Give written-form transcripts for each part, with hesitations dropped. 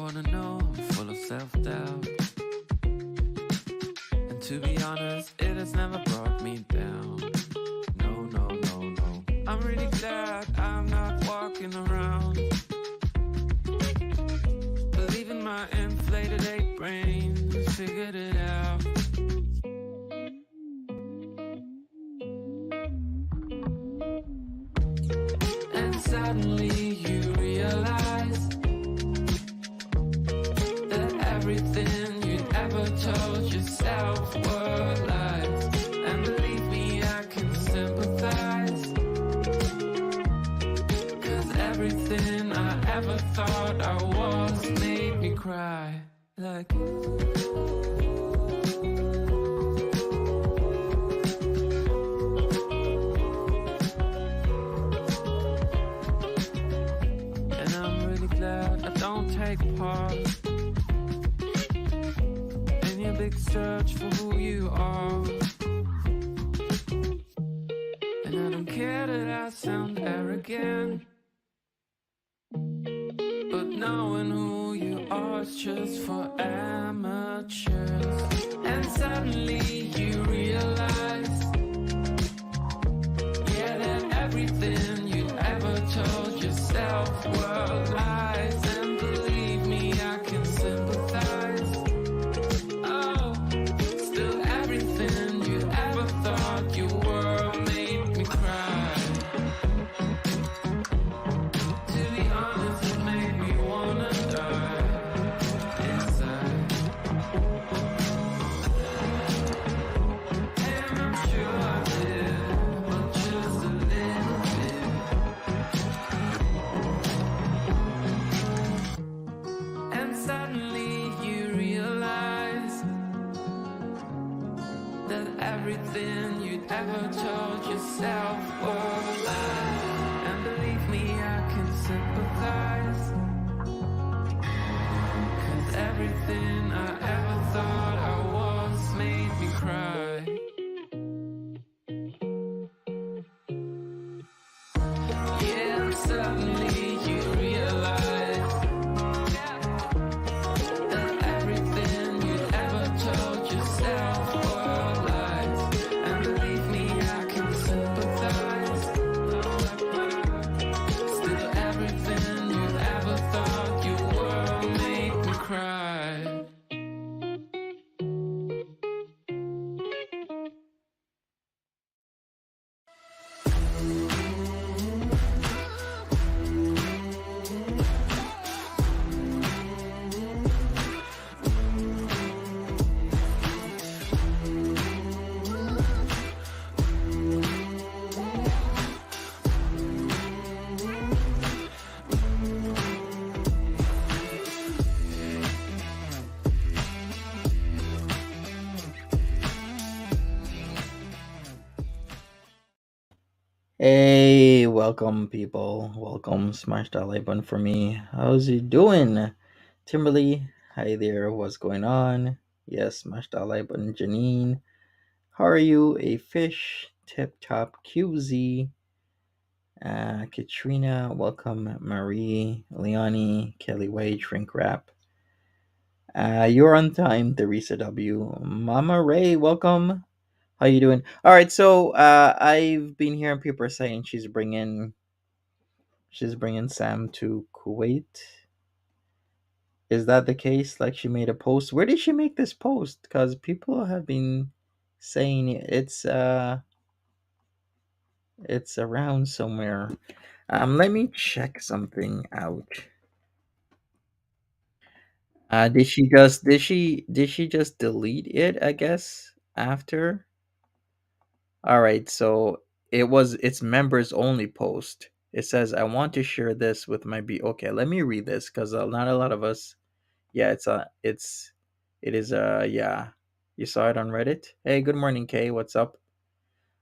wanna know, I'm full of self-doubt. And to be honest, it has never brought me down. No, no, no, no. I'm really glad I'm not walking around believing my inflated ape brain figured it out. And suddenly you realize that everything you'd ever told yourself were lies. And believe me, I can sympathize, 'cause everything I ever thought I was made me cry. Like and I'm really glad I don't take part in your big search for who you are. And I don't care that I sound arrogant, but knowing who you are is just for amateurs. And suddenly you realize, yeah, that everything you ever told yourself were lies. And believe me, I can sympathize. Oh, still everything you ever thought you were made me cry. To be honest, it made me wanna die inside. And I'm sure I did, but just a little bit. And suddenly you realize that everything you'd ever told yourself were lies. And believe me, I can sympathize, 'cause everything I ever thought I was made me cry. Yeah, and suddenly you realize that everything you'd ever told yourself were lies. And believe me, I can sympathize. Still everything you ever thought you were made me cry. Hey, welcome people. Welcome. Smash that like button for me. How's you doing? Timberly, hi there. What's going on? Yes, smash that like button. Janine, how are you? A fish. Tip top QZ. Katrina, welcome. Marie, Leonie, Kelly Wade, Shrink Wrap. You're on time. Teresa W. Mama Ray, welcome. How you doing? All right, so I've been hearing people saying she's bringing Sam to Kuwait. Is that the case? Like she made a post. Where did she make this post? Because people have been saying it's around somewhere. Let me check something out. Did she just delete it? I guess after. All right, so it's members only post. It says I want to share this with my B. Okay, let me read this because not a lot of us. Yeah, it is yeah. You saw it on Reddit. Hey, good morning, Kay. What's up?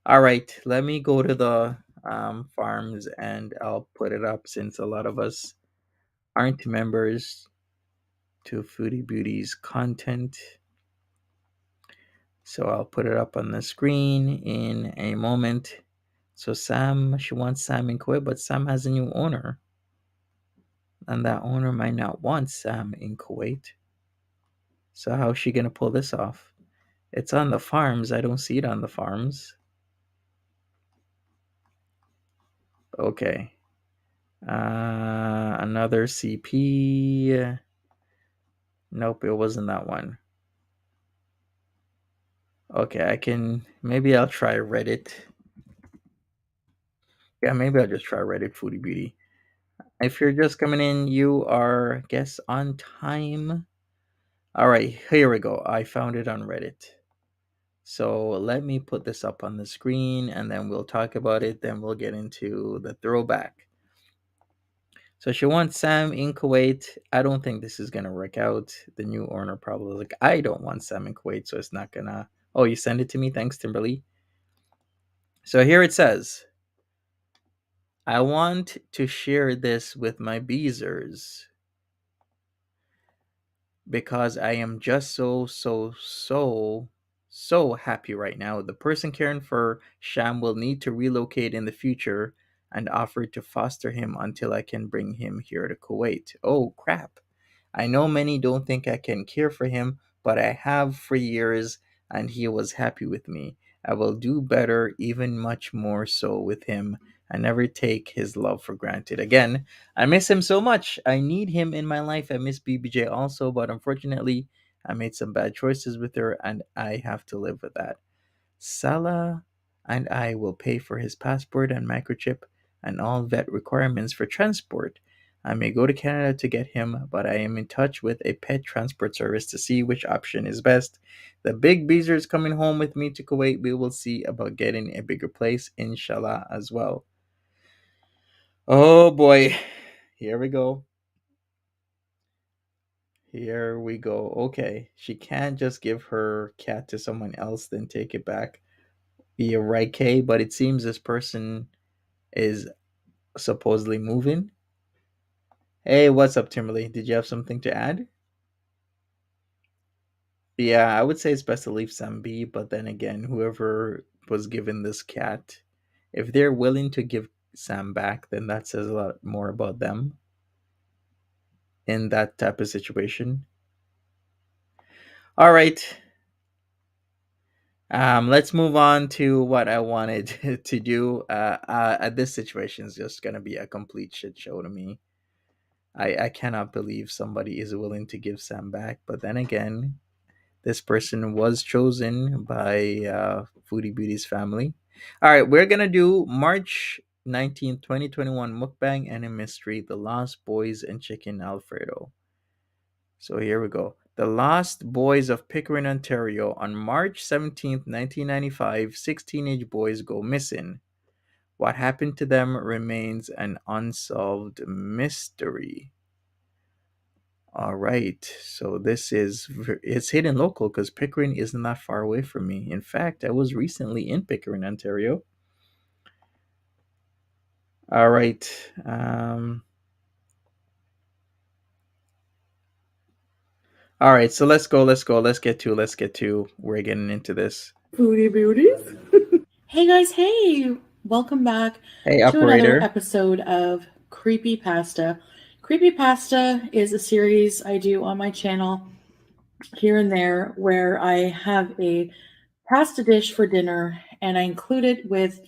All right, let me go to the farms and I'll put it up since a lot of us aren't members to Foodie Beauty's content. So I'll put it up on the screen in a moment. So Sam, she wants Sam in Kuwait, but Sam has a new owner. And that owner might not want Sam in Kuwait. So how's she gonna pull this off? It's on the farms. I don't see it on the farms. Okay. Another CP. Nope, it wasn't that one. Okay, I can. Maybe I'll try Reddit. Yeah, maybe I'll just try Reddit Foodie Beauty. If you're just coming in, you are, guess, on time. All right, here we go. I found it on Reddit. So let me put this up on the screen and then we'll talk about it. Then we'll get into the throwback. So she wants Sam in Kuwait. I don't think this is gonna work out. The new owner probably like, I don't want Sam in Kuwait, so it's not gonna. Oh, you send it to me? Thanks, Timberly. So here it says, I want to share this with my beezers because I am just so happy right now. The person caring for Sham will need to relocate in the future and offered to foster him until I can bring him here to Kuwait. Oh crap. I know many don't think I can care for him, but I have for years and he was happy with me. I will do better, even much more so with him. I never take his love for granted. Again, I miss him so much. I need him in my life. I miss BBJ also, but unfortunately, I made some bad choices with her and I have to live with that. Salah and I will pay for his passport and microchip and all vet requirements for transport. I may go to Canada to get him, but I am in touch with a pet transport service to see which option is best. The big beezer is coming home with me to Kuwait. We will see about getting a bigger place, inshallah, as well. Oh boy, here we go. Here we go. Okay, she can't just give her cat to someone else, then take it back. You're right, Kay, but it seems this person is supposedly moving. Hey, what's up, Timberly? Did you have something to add? Yeah, I would say it's best to leave Sam be, but then again, whoever was given this cat, if they're willing to give Sam back, then that says a lot more about them in that type of situation. All right. Let's move on to what I wanted to do. This situation is just gonna be a complete shit show to me. I cannot believe somebody is willing to give Sam back, but then again, this person was chosen by Foodie Beauty's family. All right, we're gonna do March 19th, 2021 mukbang and a mystery: The Lost Boys and Chicken Alfredo. So here we go. The Lost Boys of Pickering, Ontario. On March 17th, 1995, six teenage boys go missing. What happened to them remains an unsolved mystery. All right, so it's hidden local because Pickering isn't that far away from me. In fact, I was recently in Pickering, Ontario. All right, all right. So let's go. Let's go. Let's get to. Let's get to. We're getting into this. Foodie beauties. Hey guys, hey! Welcome back Hey, to another operator. episode of Creepy Pasta. Creepy Pasta is a series I do on my channel here and there where I have a pasta dish for dinner and I include it with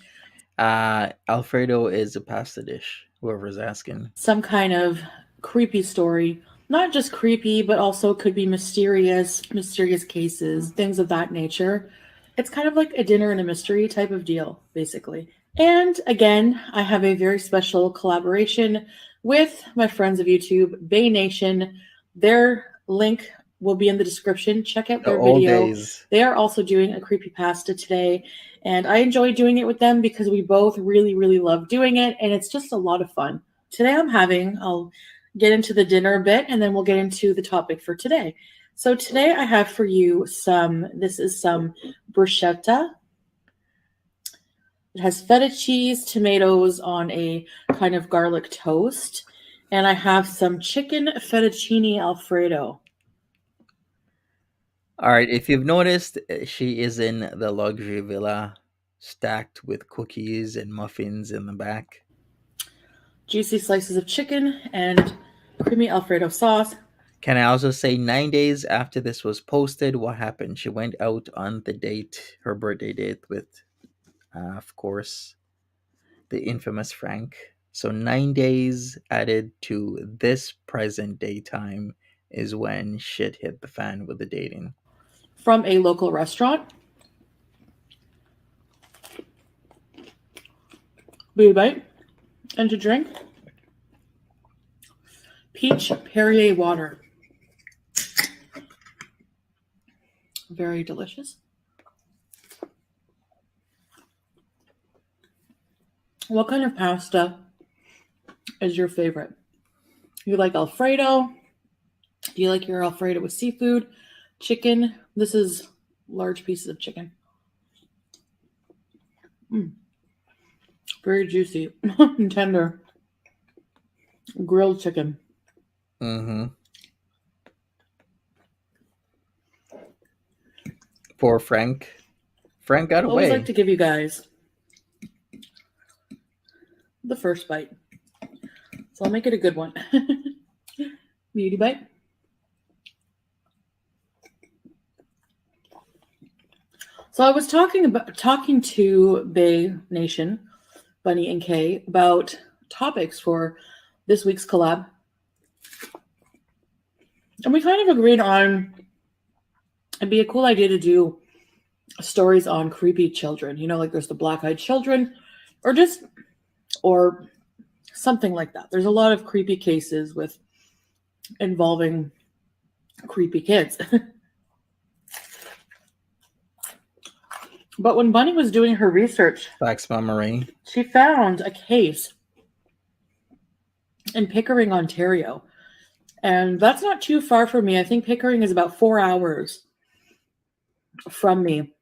Alfredo is a pasta dish. Whoever's asking. some kind of creepy story. Not just creepy, but also could be mysterious cases, things of that nature. It's kind of like a dinner and a mystery type of deal, basically. And again, I have a very special collaboration with my friends of YouTube, Bay Nation. Their link will be in the description. Check out The their old video. days. They are also doing a creepypasta today, and I enjoy doing it with them because we both really love doing it, and it's just a lot of fun. Today I'll get into the dinner a bit, and then we'll get into the topic for today. So today I have for you this is some bruschetta. It has feta cheese, tomatoes on a kind of garlic toast, and I have some chicken fettuccine alfredo. All right. If you've noticed, she is in the luxury villa, stacked with cookies and muffins in the back. Juicy slices of chicken and creamy Alfredo sauce. Can I also say 9 days after this was posted, what happened? She went out on the date, her birthday date, with, of course, the infamous Frank. So 9 days added to this present day time is when shit hit the fan with the dating. From a local restaurant. Baby bite. And to drink, peach Perrier water. Very delicious. What kind of pasta is your favorite? You like Alfredo? Do you like your Alfredo with seafood? Chicken? This is large pieces of chicken. Very juicy and tender. Grilled chicken. Mm-hmm. Poor Frank. Frank got I always away. like to give you guys the first bite. So I'll make it a good one. Beauty bite. So I was talking to Bay Nation, Bunny and Kay, about topics for this week's collab. And we kind of agreed on it'd be a cool idea to do stories on creepy children. You know, like there's the black-eyed children, or something like that. There's a lot of creepy cases involving creepy kids. But when Bunny was doing her research, Facts, Marie. she found a case in Pickering, Ontario. And that's not too far from me. I think Pickering is about 4 hours from me.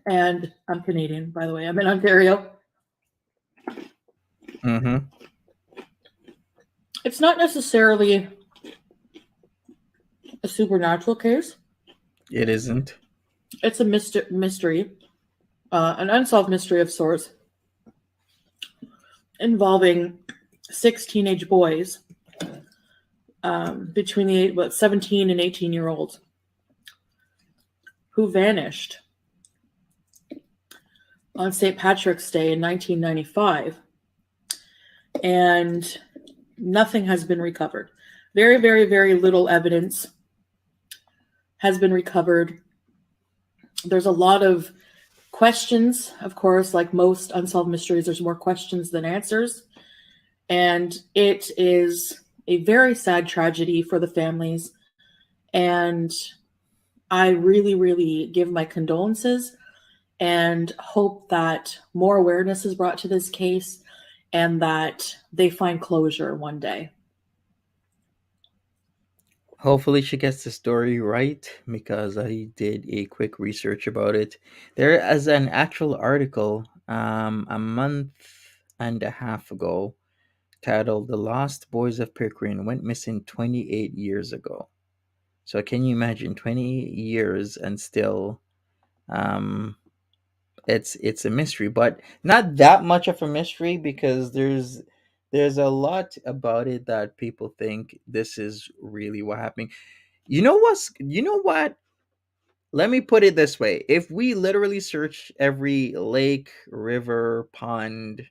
And I'm Canadian, by the way. I'm in Ontario. Mm-hmm. It's not necessarily a supernatural case. It isn't. It's a mystery, an unsolved mystery of sorts, involving 6 teenage boys between the 17 and 18-year-olds who vanished on St. Patrick's Day in 1995, and nothing has been recovered. Very, very, very little evidence has been recovered. There's a lot of questions, of course, like most unsolved mysteries, there's more questions than answers. And it is a very sad tragedy for the families. And I really, really give my condolences and hope that more awareness is brought to this case and that they find closure one day. Hopefully she gets the story right, because I did a quick research about it. There is an actual article a month and a half ago titled "The Lost Boys of Pickering Went Missing 28 Years Ago." So can you imagine 20 years and still it's a mystery, but not that much of a mystery, because there's a lot about it that people think this is really what happened. You know what? Let me put it this way. If we literally search every lake, river, pond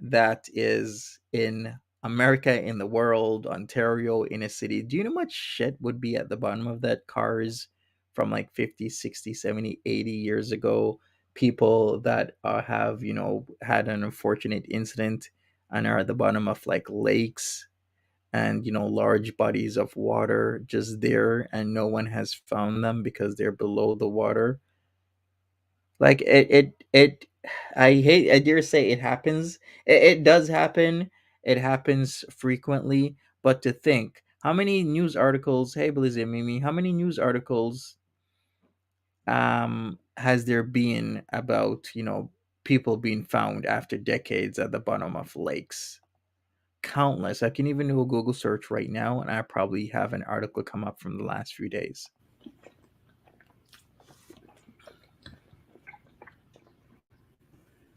that is in America, in the world, Ontario, in a city, do you know how much shit would be at the bottom of that? Cars from like 50, 60, 70, 80 years ago, people that have, had an unfortunate incident and are at the bottom of like lakes and large bodies of water just there, and no one has found them because they're below the water. Like it I dare say it happens. It does happen. It happens frequently. But to think, how many news articles, hey Blizzy and Mimi, how many news articles has there been about people being found after decades at the bottom of lakes? Countless. I can even do a Google search right now, and I probably have an article come up from the last few days.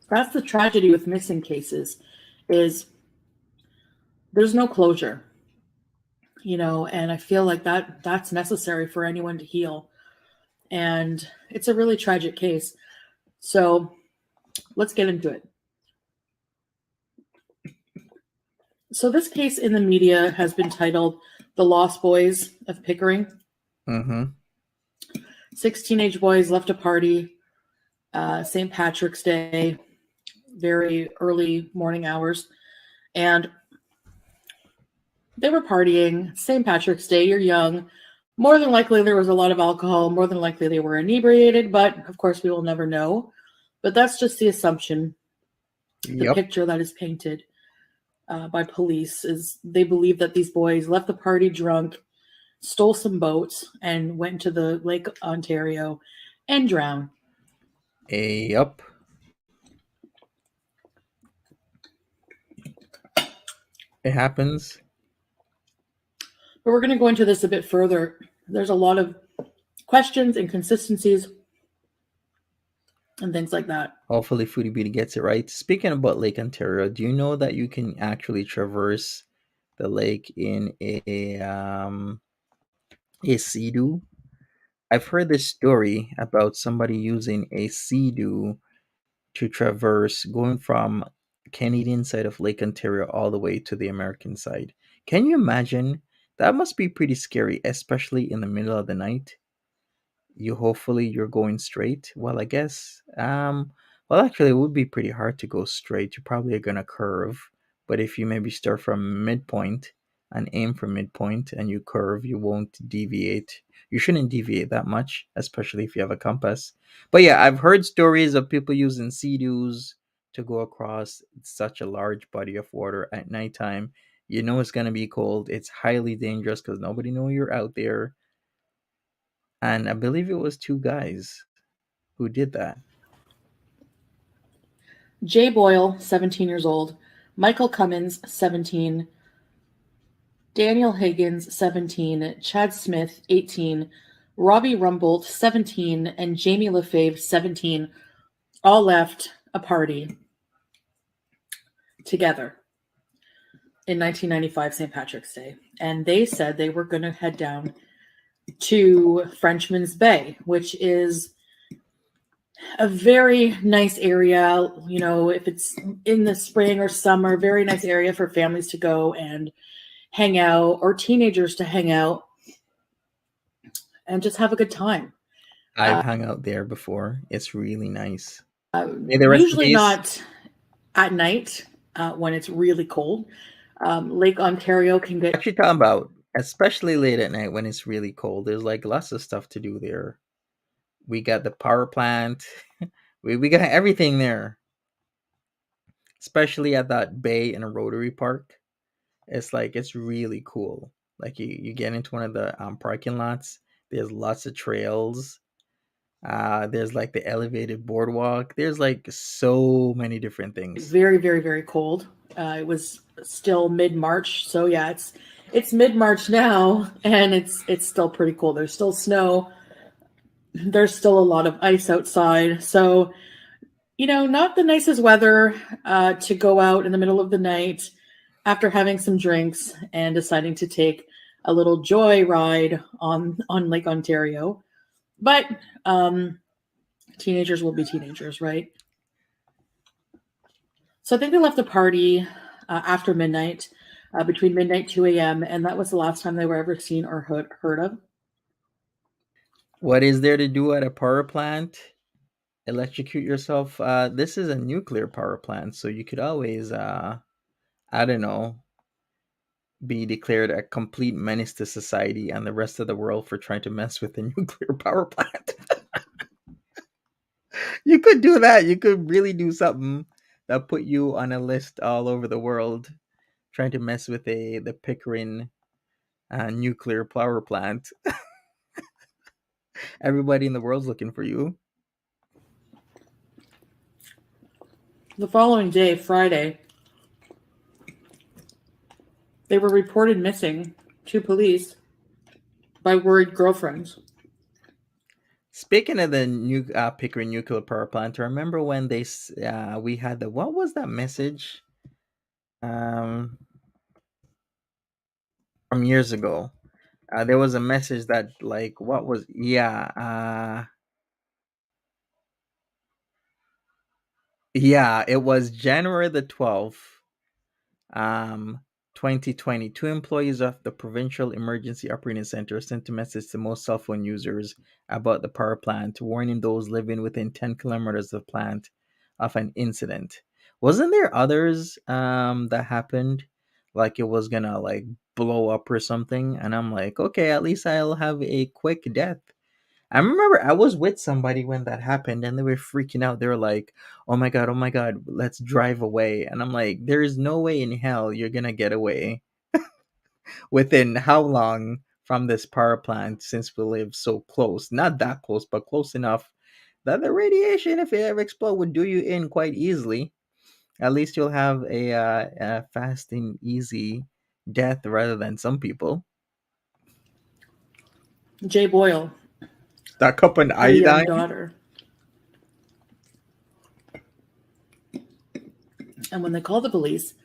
That's the tragedy with missing cases, is there's no closure, and I feel like that's necessary for anyone to heal. And it's a really tragic case. So let's get into it. So this case in the media has been titled The Lost Boys of Pickering. Mm-hmm. 6 teenage boys left a party, St. Patrick's Day, very early morning hours. And they were partying. St. Patrick's Day, you're young. More than likely, there was a lot of alcohol. More than likely, they were inebriated. But of course, we will never know. But that's just the assumption. The Yep. picture that is painted by police is they believe that these boys left the party drunk, stole some boats, and went to the Lake Ontario and drowned. Yep. It happens. But we're going to go into this a bit further. There's a lot of questions, inconsistencies, and things like that. Hopefully Foodie Beauty gets it right. Speaking about Lake Ontario, do you know that you can actually traverse the lake in a sea-doo? I've heard this story about somebody using a sea-doo to traverse going from Canadian side of Lake Ontario all the way to the American side. Can you imagine? That must be pretty scary, especially in the middle of the night. Hopefully you're going straight. Well, I guess well, actually, it would be pretty hard to go straight. You're probably gonna curve, but if you maybe start from midpoint and aim for midpoint and you curve, you won't deviate. You shouldn't deviate that much, especially if you have a compass. But yeah, I've heard stories of people using sea-doos to go across such a large body of water at nighttime. You know it's gonna be cold. It's highly dangerous because nobody know you're out there. And I believe it was two guys who did that. Jay Boyle, 17 years old. Michael Cummins, 17. Daniel Higgins, 17. Chad Smith, 18. Robbie Rumbold, 17. And Jamie Lefebvre, 17. All left a party together in 1995 St. Patrick's Day. And they said they were going to head down to Frenchman's Bay, which is a very nice area, if it's in the spring or summer, very nice area for families to go and hang out, or teenagers to hang out and just have a good time. I've hung out there before. It's really nice. May the rest in Usually peace. not at night when it's really cold. Lake Ontario can get What you talking about? Especially late at night when it's really cold. There's like lots of stuff to do there. We got the power plant. we got everything there. Especially at that bay in a Rotary Park. It's really cool. Like you get into one of the parking lots. There's lots of trails. There's like the elevated boardwalk. There's like so many different things. very, very, very cold. It was still mid-March, so yeah, it's mid-March now, and it's still pretty cold. There's still snow. There's still a lot of ice outside, so not the nicest weather to go out in the middle of the night after having some drinks and deciding to take a little joy ride on Lake Ontario. But teenagers will be teenagers, right? So I think they left the party after midnight, between midnight 2 a.m., and that was the last time they were ever seen or heard of. What is there to do at a power plant? Electrocute yourself. This is a nuclear power plant, so you could always, I don't know, be declared a complete menace to society and the rest of the world for trying to mess with a nuclear power plant. You could do that. You could really do something that put you on a list all over the world, trying to mess with the Pickering nuclear power plant. Everybody in the world's looking for you. The following day, Friday, they were reported missing to police by worried girlfriends. Speaking of the Pickering nuclear power plant, remember when we had what was that message? from years ago. There was a message that like what was yeah, it was January the 12th, um 2020. Two employees of the Provincial Emergency Operating Center sent a message to most cell phone users about the power plant, warning those living within 10 kilometers of the plant of an incident. Wasn't there others that happened? Like it was gonna like blow up or something, and I'm like, okay, at least I'll have a quick death. I remember I was with somebody when that happened and they were freaking out. They were like, oh my God, let's drive away." And I'm like, there is no way in hell you're going to get away within how long from this power plant, since we live so close. Not that close, but close enough that the radiation, if it ever explode, would do you in quite easily. At least you'll have a fast and easy death rather than some people. Jay Boyle That cup and had a young iodine. daughter. And when they called the police,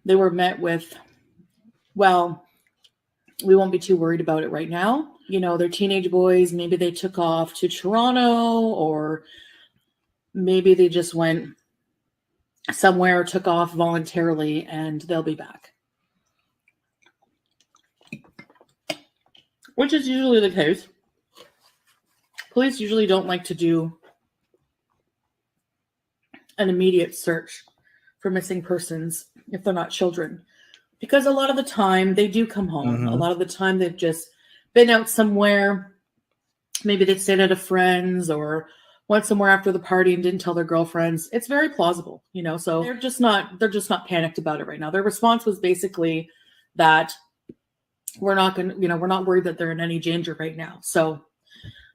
they were met with, well, we won't be too worried about it right now. You know, they're teenage boys. Maybe they took off to Toronto, or maybe they just went somewhere, took off voluntarily, and they'll be back. Which is usually the case. Police usually don't like to do an immediate search for missing persons if they're not children, because a lot of the time they do come home. Mhm. A lot of the time they've just been out somewhere. Maybe they stayed at a friend's or went somewhere after the party and didn't tell their girlfriends. It's very plausible, you know, so they're just not panicked about it right now. Their response was basically that we're not worried that they're in any danger right now. So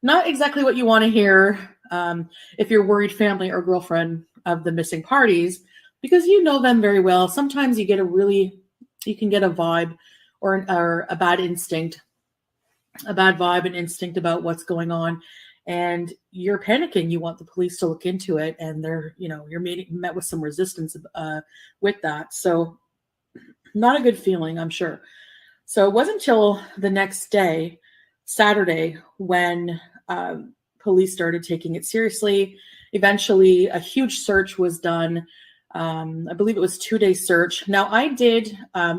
not exactly what you want to hear if you're worried family or girlfriend of the missing parties, because you know them very well. Sometimes you can get a vibe or a bad vibe and instinct about what's going on, and you're panicking. You want the police to look into it, and you're met with some resistance with that. So not a good feeling, I'm sure. So it wasn't until the next day, Saturday, when police started taking it seriously. Eventually, a huge search was done. I believe it was 2-day search. Now, I did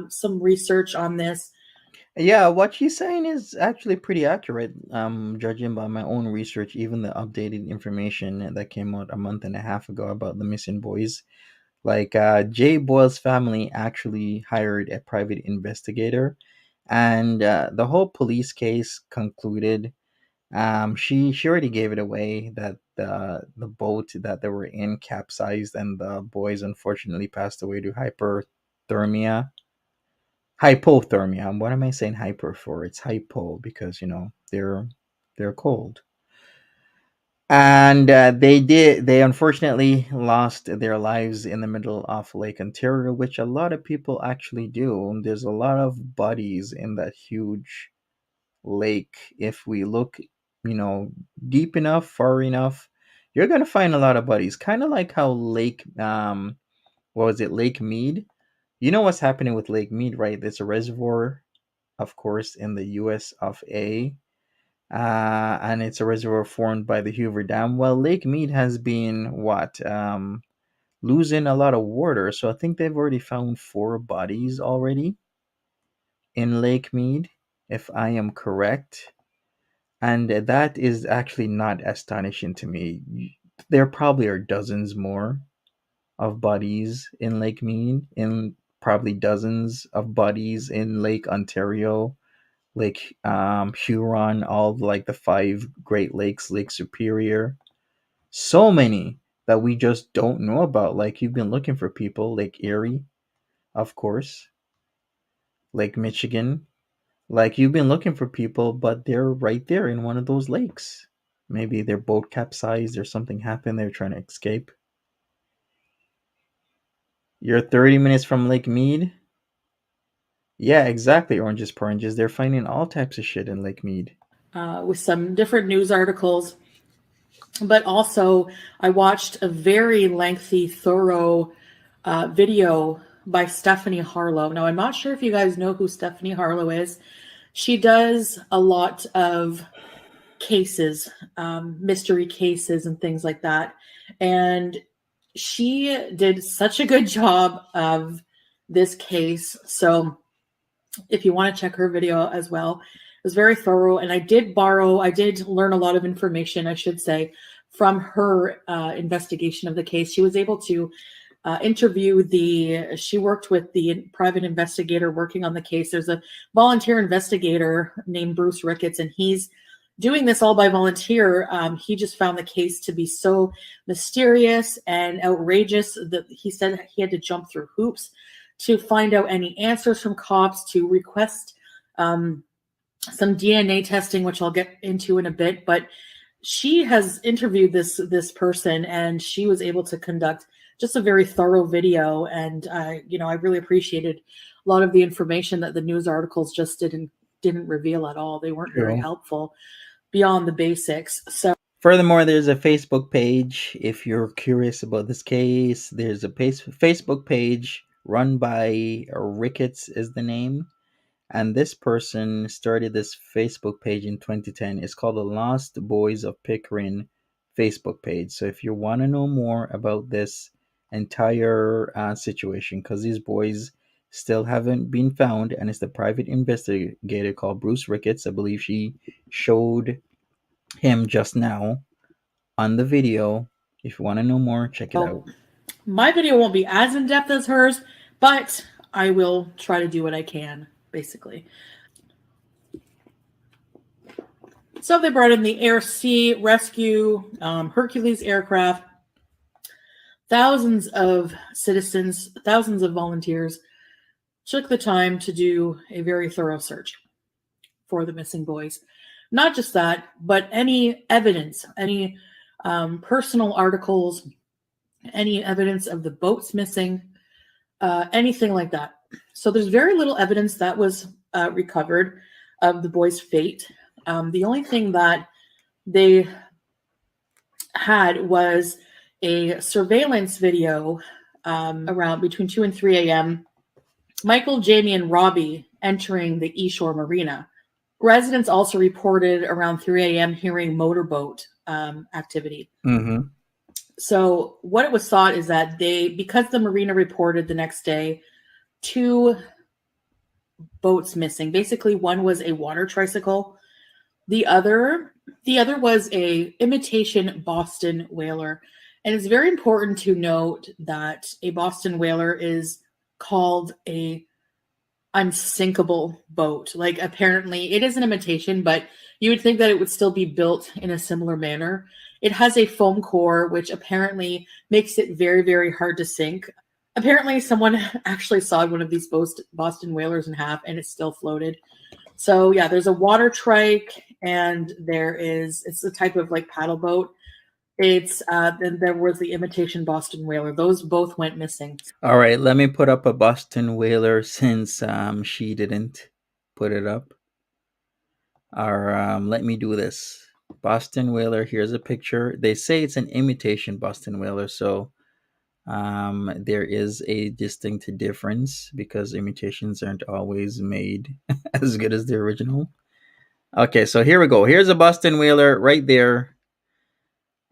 some research on this. Yeah, what she's saying is actually pretty accurate, judging by my own research, even the updated information that came out a month and a half ago about the missing boys. Like, Jay Boyle's family actually hired a private investigator, and the whole police case concluded. She already gave it away that the boat that they were in capsized, and the boys unfortunately passed away to hypothermia. What am I saying hyper for? It's hypo because they're cold. And they unfortunately lost their lives in the middle of Lake Ontario, which a lot of people actually do. There's a lot of bodies in that huge lake. If we look, deep enough, far enough, you're gonna find a lot of bodies. Kind of like how what was it, Lake Mead? You know what's happening with Lake Mead, right? It's a reservoir, of course, in the U.S. of A. And it's a reservoir formed by the Hoover Dam. Well, Lake Mead has been losing a lot of water, so I think they've already found 4 bodies already in Lake Mead, if I am correct. And that is actually not astonishing to me. There probably are dozens more of bodies in Lake Mead, and probably dozens of bodies in Lake Ontario, Lake Huron, all like the 5 Great Lakes, Lake Superior. So many that we just don't know about. Like you've been looking for people, Lake Erie, of course, Lake Michigan. Like you've been looking for people, but they're right there in one of those lakes. Maybe their boat capsized or something happened. They're trying to escape. You're 30 minutes from Lake Mead. Yeah, exactly. Oranges, oranges. They're finding all types of shit in Lake Mead. With some different news articles, but also I watched a very lengthy, thorough video by Stephanie Harlow. Now, I'm not sure if you guys know who Stephanie Harlow is. She does a lot of cases, mystery cases and things like that. And she did such a good job of this case. So if you want to check her video as well, it was very thorough. And I did learn a lot of information, I should say, from her investigation of the case. She was able to she worked with the private investigator working on the case. There's a volunteer investigator named Bruce Ricketts, and he's doing this all by volunteer. He just found the case to be so mysterious and outrageous that he said he had to jump through hoops to find out any answers from cops, to request some DNA testing, which I'll get into in a bit. But she has interviewed this person, and she was able to conduct just a very thorough video. And I really appreciated a lot of the information that the news articles just didn't reveal at all. They weren't very helpful beyond the basics. So furthermore, there's a Facebook page. If you're curious about this case, there's a Facebook page run by Ricketts is the name. And this person started this Facebook page in 2010. It's called the Lost Boys of Pickering Facebook page. So if you want to know more about this entire situation, because these boys still haven't been found, and it's the private investigator called Bruce Ricketts. I believe she showed him just now on the video. If you want to know more, check it out. My video won't be as in-depth as hers, but I will try to do what I can, basically. So they brought in the Air Sea Rescue, Hercules aircraft, thousands of citizens, thousands of volunteers took the time to do a very thorough search for the missing boys. Not just that, but any evidence, any personal articles, any evidence of the boats missing, anything like that. So there's very little evidence that was recovered of the boys' fate. The only thing that they had was a surveillance video around between 2 and 3 a.m. Michael, Jamie, and Robbie entering the Eastshore Marina. Residents also reported around 3 a.m. hearing motorboat activity. Mm-hmm. So what it was thought is that because the marina reported the next day 2 boats missing. Basically, one was a water tricycle. The other was a imitation Boston whaler. And it's very important to note that a Boston whaler is called a unsinkable boat. Like, apparently it is an imitation, but you would think that it would still be built in a similar manner. It has a foam core, which apparently makes it very, very hard to sink. Apparently someone actually sawed one of these Boston whalers in half and it still floated. So yeah, there's a water trike, and it's a type of like paddle boat. Then there was the imitation Boston whaler. Those both went missing. All right, let me put up a Boston whaler since she didn't put it up. Or let me do this. Boston whaler, here's a picture. They say it's an imitation Boston whaler, so there is a distinct difference because imitations aren't always made as good as the original. Okay, so here we go. Here's a Boston whaler right there.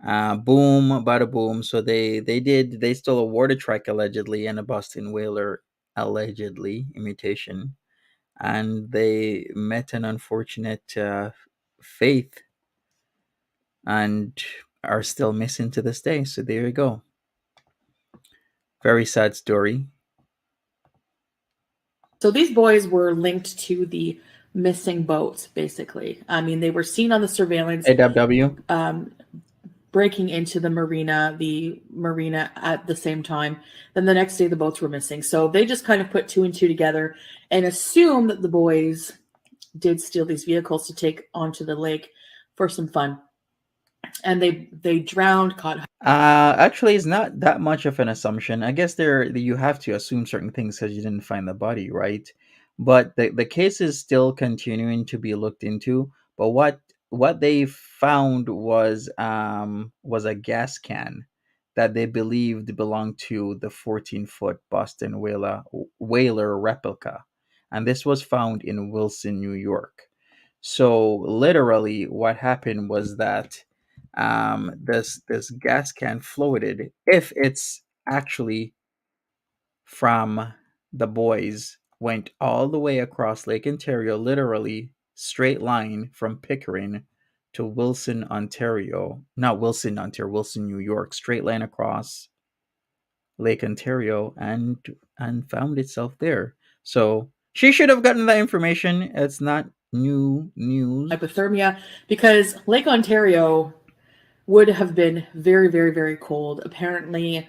Boom, bada boom. So they stole a water trike allegedly and a Boston whaler allegedly imitation, and they met an unfortunate fate and are still missing to this day. So there you go. Very sad story. So these boys were linked to the missing boats, basically. I mean, they were seen on the surveillance. AWW. Breaking into the marina at the same time. Then the next day, the boats were missing. So they just kind of put 2 and 2 together and assumed that the boys did steal these vehicles to take onto the lake for some fun. And they drowned, caught. Actually, it's not that much of an assumption. I guess you have to assume certain things because you didn't find the body, right? But the case is still continuing to be looked into. But what they found was a gas can that they believed belonged to the 14-foot Boston whaler replica. And this was found in Wilson, New York. So literally, what happened was that this gas can floated. If it's actually from the boys, went all the way across Lake Ontario, literally straight line from Pickering to Wilson, Ontario. Not Wilson, Ontario, Wilson, New York. Straight line across Lake Ontario and found itself there. So she should have gotten that information. It's not new news. Hypothermia, because Lake Ontario would have been very, very, very cold. Apparently,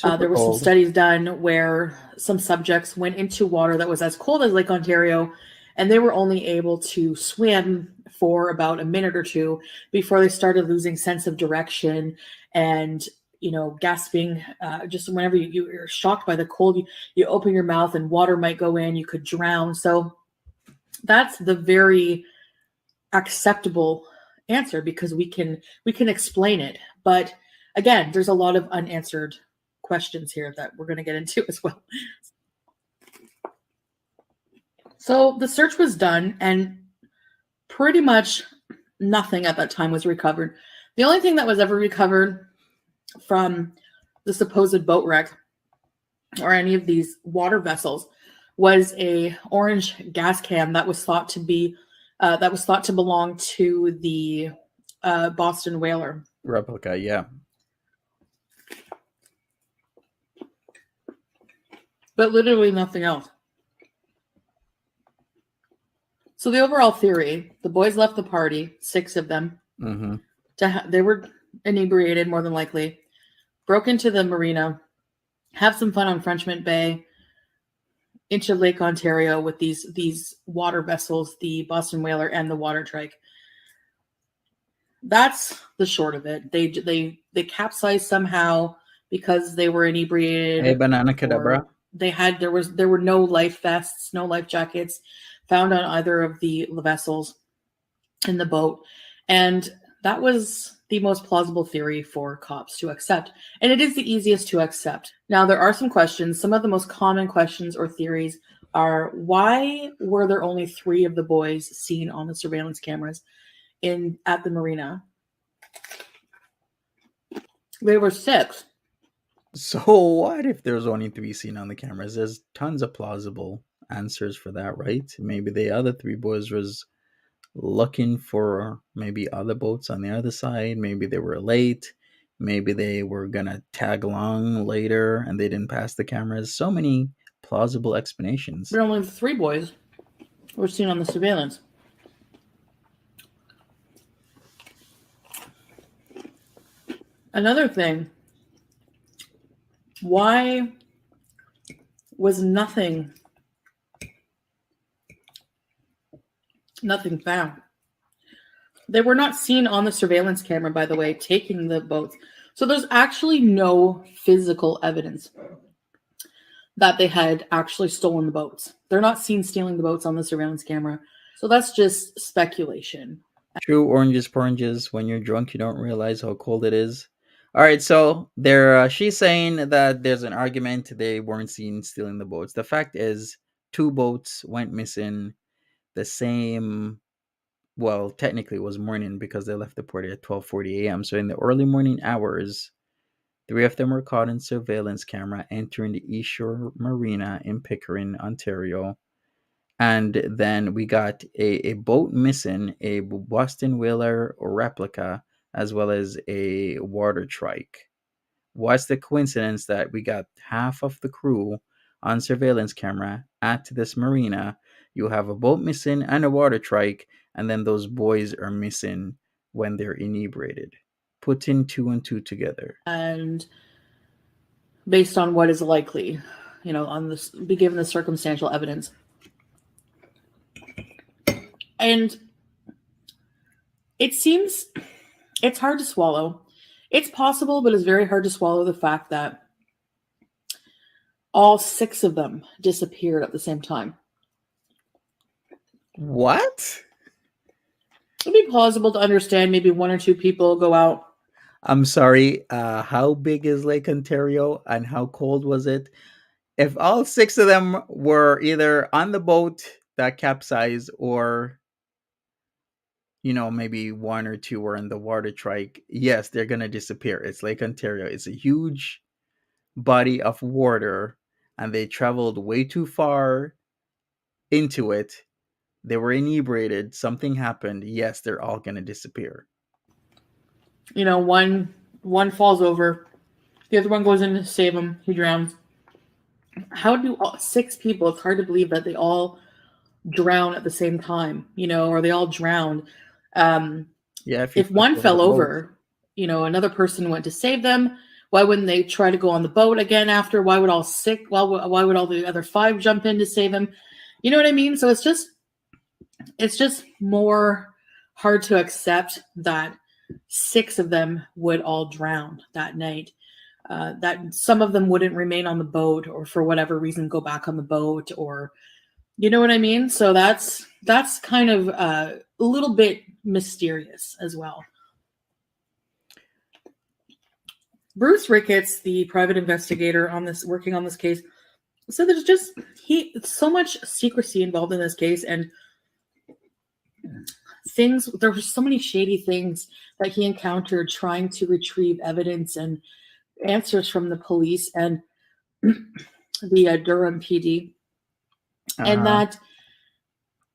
there were some studies done where some subjects went into water that was as cold as Lake Ontario, and they were only able to swim for about a minute or two before they started losing sense of direction and, gasping. Just whenever you're shocked by the cold, you open your mouth and water might go in, you could drown. So that's the very acceptable answer because we can explain it. But again, there's a lot of unanswered questions here that we're going to get into as well. So the search was done and pretty much nothing at that time was recovered. The only thing that was ever recovered from the supposed boat wreck or any of these water vessels was a orange gas can that was thought to belong to the Boston whaler replica. Yeah. But literally nothing else. So the overall theory, the boys left the party, 6 of them. Mm-hmm. They were inebriated, more than likely, broke into the marina, have some fun on Frenchman Bay, into Lake Ontario with these water vessels, the Boston whaler and the water trike. That's the short of it. They capsized somehow because they were inebriated. Hey, banana cadabra. There were no life vests, no life jackets found on either of the vessels in the boat. And that was the most plausible theory for cops to accept. And it is the easiest to accept. Now, there are some questions. Some of the most common questions or theories are, why were there only 3 of the boys seen on the surveillance cameras at the marina? There were 6. So what if there's only 3 seen on the cameras? There's tons of plausible answers for that, right? Maybe the other 3 boys was looking for maybe other boats on the other side. Maybe they were late. Maybe they were gonna tag along later and they didn't pass the cameras. So many plausible explanations. But only 3 boys were seen on the surveillance. Another thing, why was nothing found? They were not seen on the surveillance camera, by the way, taking the boats. So there's actually no physical evidence that they had actually stolen the boats. They're not seen stealing the boats on the surveillance camera. So that's just speculation. True oranges, poranges. When you're drunk, you don't realize how cold it is. All right, so she's saying that there's an argument they weren't seen stealing the boats. The fact is, 2 boats went missing the same, well, technically it was morning because they left the port at 12:40 a.m. So in the early morning hours, 3 of them were caught in surveillance camera entering the East Shore Marina in Pickering, Ontario. And then we got a boat missing, a Boston whaler replica, as well as a water trike. What's the coincidence that we got half of the crew on surveillance camera at this marina? You have a boat missing and a water trike, and then those boys are missing when they're inebriated. Putting 2 and 2 together. And based on what is likely, on this, be given the circumstantial evidence. And it seems it's hard to swallow. It's possible, but it's very hard to swallow the fact that all 6 of them disappeared at the same time. What? It'd be plausible to understand maybe 1 or 2 people go out I'm sorry. How big is Lake Ontario and how cold was it? If all six of them were either on the boat that capsized or, maybe one or two were in the water trike, yes, they're going to disappear. It's Lake Ontario. It's a huge body of water and they traveled way too far into it. They were inebriated. Something happened. Yes, they're all going to disappear. One falls over, the other one goes in to save him. He drowns. How do six people? It's hard to believe that they all drown at the same time, or they all drowned. Yeah, If one fell over, another person went to save them. Why wouldn't they try to go on the boat again after? Why would all the other five jump in to save him? You know what I mean? So it's just more hard to accept that six of them would all drown that night. That some of them wouldn't remain on the boat or for whatever reason go back on the boat, or you know what I mean? So that's kind of a little bit mysterious as well. Bruce Ricketts, the private investigator working on this case, so there's just so much secrecy involved in this case, and there were so many shady things that he encountered trying to retrieve evidence and answers from the police and the Durham PD. And that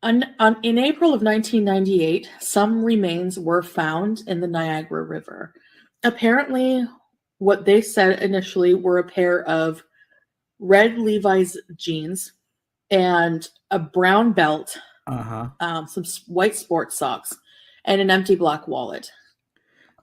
in April of 1998, some remains were found in the Niagara River. Apparently, what they said initially were a pair of red Levi's jeans and a brown belt, some white sports socks, and an empty black wallet.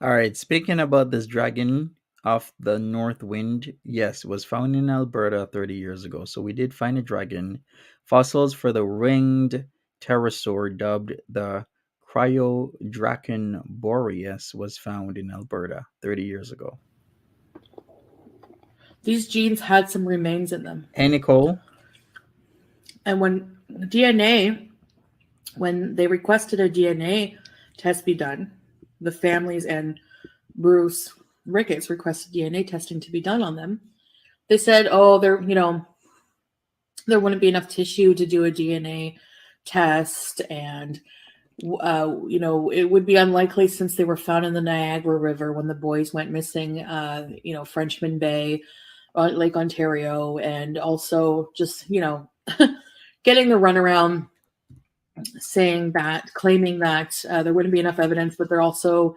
All right. Speaking about this dragon of the North Wind, yes, was found in Alberta 30 years ago. So we did find a dragon. Fossils for the ringed pterosaur dubbed the Cryodracon boreas was found in Alberta 30 years ago. These jeans had some remains in them. Hey, Nicole. And when they requested a DNA test be done, the families and Bruce Ricketts requested DNA testing to be done on them. They said, there wouldn't be enough tissue to do a DNA test, and it would be unlikely since they were found in the Niagara River when the boys went missing, Frenchman Bay, Lake Ontario, and also just, getting the runaround claiming that there wouldn't be enough evidence, but they're also,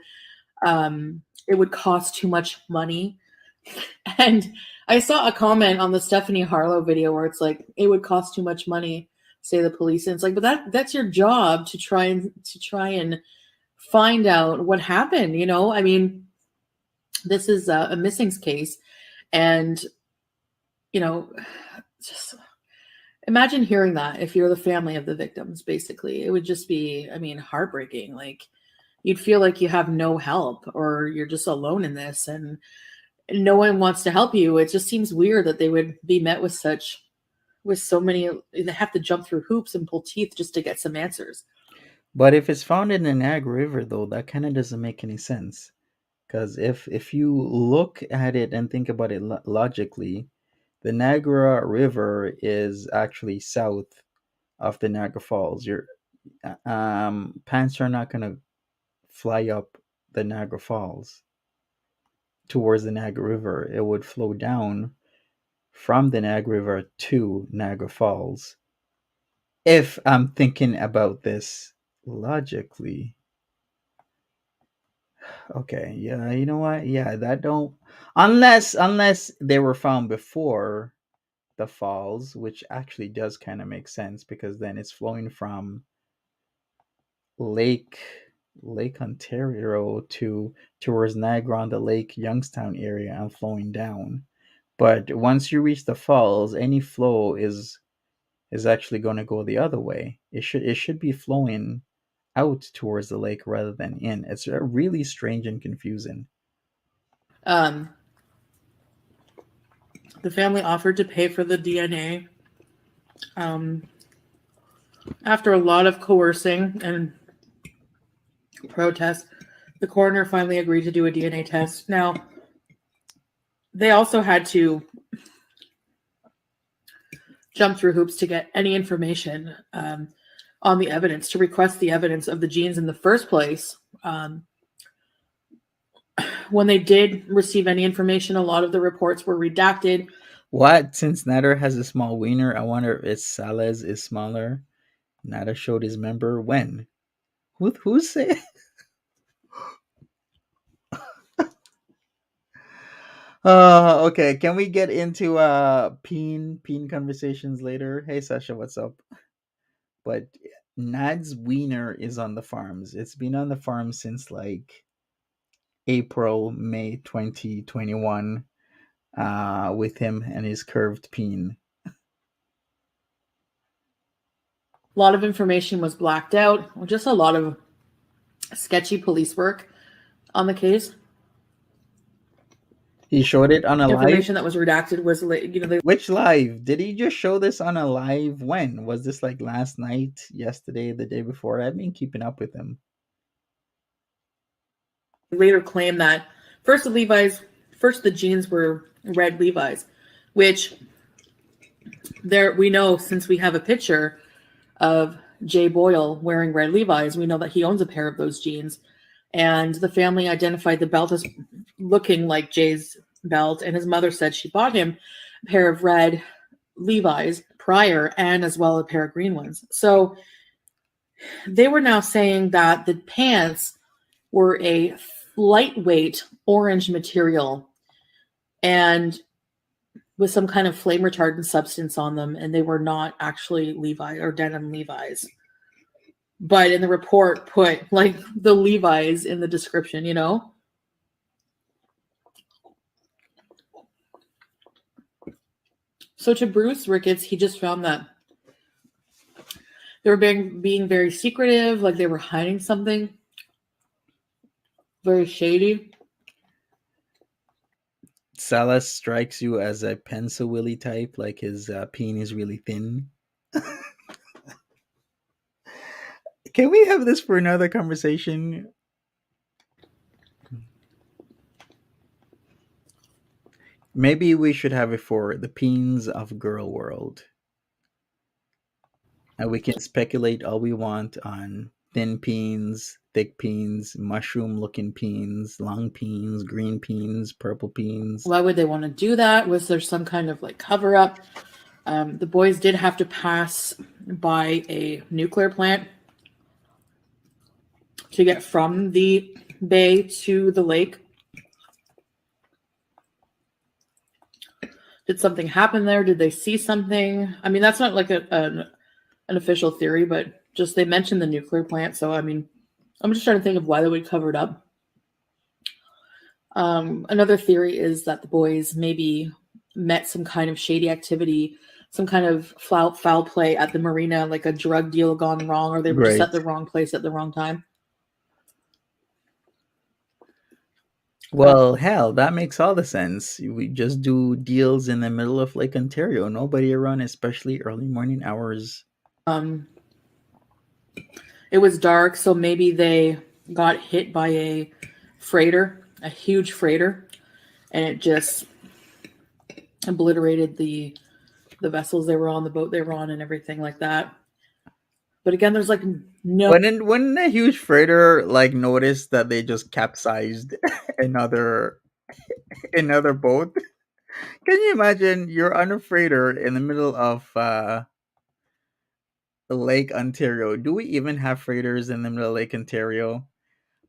it would cost too much money. And I saw a comment on the Stephanie Harlow video where it's like, it would cost too much money, say the police. And it's like, but that's your job to try and find out what happened. I mean, this is a missing case, and just imagine hearing that if you're the family of the victims. Basically, it would just be, heartbreaking. Like, you'd feel like you have no help, or you're just alone in this, and no one wants to help you. It just seems weird that they would be met with so many. They have to jump through hoops and pull teeth just to get some answers. But if it's found in the Niagara River, though, that kind of doesn't make any sense. Because if you look at it and think about it logically, the Niagara River is actually south of the Niagara Falls. Your pants are not going to fly up the Niagara Falls towards the Niagara River. It would flow down from the Niagara River to Niagara Falls. If I'm thinking about this logically. Okay, yeah, you know what? Yeah, that don't unless they were found before the falls, which actually does kind of make sense because then it's flowing from Lake Ontario towards Niagara on the Lake Youngstown area and flowing down. But once you reach the falls, any flow is actually going to go the other way. It should be flowing out towards the lake rather than in. It's really strange and confusing. The family offered to pay for the DNA. After a lot of coercing and protest, the coroner finally agreed to do a DNA test. Now, they also had to jump through hoops to get any information on the evidence, to request the evidence of the genes in the first place. When they did receive any information, a lot of the reports were redacted. What? Since Nader has a small wiener, I wonder if Salez is smaller. Nader showed his member when? Who's saying? Okay. Can we get into peen conversations later? Hey Sasha, what's up? But Nad's wiener is on the farms. It's been on the farm since like May 2021. With him and his curved peen. A lot of information was blacked out. Just a lot of sketchy police work on the case. He showed it on a live? Information that was redacted was, Which live? Did he just show this on a live? When? Was this like last night, yesterday, the day before? I've been keeping up with him. Later claimed that first the genes were red Levi's, which we know, since we have a picture of Jay Boyle wearing red Levi's, we know that he owns a pair of those jeans. And the family identified the belt as looking like Jay's belt, and his mother said she bought him a pair of red Levi's prior, and as well a pair of green ones. So they were now saying that the pants were a lightweight orange material and with some kind of flame retardant substance on them, and they were not actually Levi or denim Levi's. But in the report, put like the Levi's in the description, you know? So to Bruce Ricketts, he just found that they were being very secretive, like they were hiding something very shady. Salas strikes you as a pencil willy type, like his peen is really thin. Can we have this for another conversation? Maybe we should have it for the peens of girl world. And we can speculate all we want on thin peens, thick peens, mushroom looking peens, long peens, green peens, purple peens. Why would they want to do that? Was there some kind of like cover up? The boys did have to pass by a nuclear plant to get from the bay to the lake. Did something happen there? Did they see something? I mean, that's not like an official theory, but just they mentioned the nuclear plant. So, I mean, I'm just trying to think of why they would cover it up. Another theory is that the boys maybe met some kind of shady activity, some kind of foul play at the marina, like a drug deal gone wrong, or they were just at the wrong place at the wrong time. Well, hell, that makes all the sense. We just do deals in the middle of Lake Ontario. Nobody around, especially early morning hours. It was dark, so maybe they got hit by a freighter, a huge freighter, and it just obliterated the vessels they were on, the boat they were on, and everything like that. But again, there's like no. When a huge freighter like noticed that they just capsized another boat, can you imagine you're on a freighter in the middle of Lake Ontario? Do we even have freighters in the middle of Lake Ontario?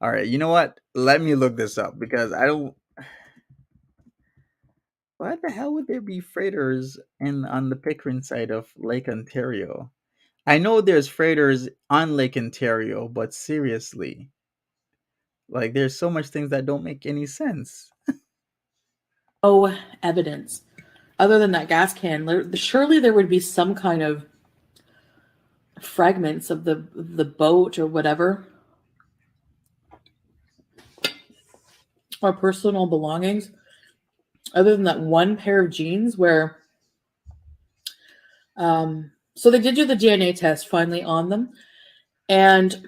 All right, you know what? Let me look this up because I don't. Why the hell would there be freighters on the Pickering side of Lake Ontario? I know there's freighters on Lake Ontario, but seriously, like there's so much things that don't make any sense. No evidence other than that gas can. Surely there would be some kind of fragments of the boat or whatever, or personal belongings, other than that one pair of jeans where so they did do the DNA test finally on them, and